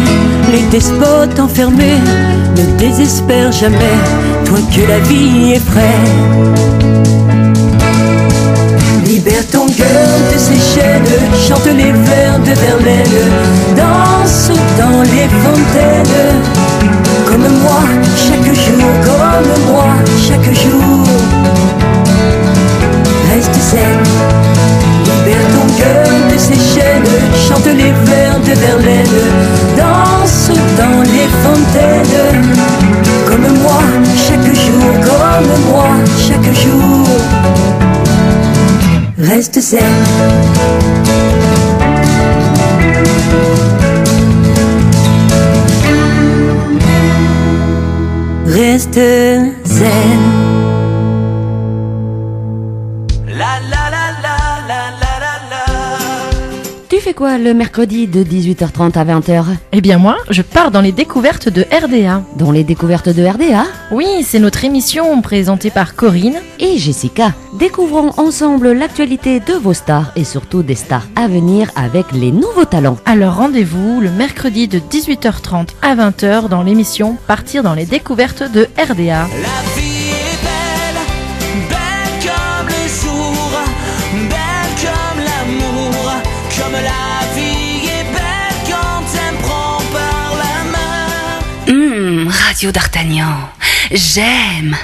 les despotes enfermés. Ne désespère jamais, toi que la vie est vraie. Libère ton cœur de ses chaînes, chante les vers de Verlaine, danse dans les fontaines, comme moi, chaque jour, comme moi, chaque jour. Reste zen. Libère ton cœur de ses chaînes, chante les vers de Verlaine, danse dans les fontaines, comme moi, chaque jour, comme moi, chaque jour. Reste zen. Reste zen. La la la la la la. fais quoi le mercredi de 18h30 à 20h? Eh bien moi, je pars dans les découvertes de RDA. Dans les découvertes de RDA? Oui, c'est notre émission présentée par Corinne et Jessica. Découvrons ensemble l'actualité de vos stars et surtout des stars à venir avec les nouveaux talents. Alors rendez-vous le mercredi de 18h30 à 20h dans l'émission Partir dans les découvertes de RDA. La vie est belle, belle comme le jour, belle comme l'amour, comme la vie est belle quand elle me prend par la main. Radio d'Artagnan, j'aime.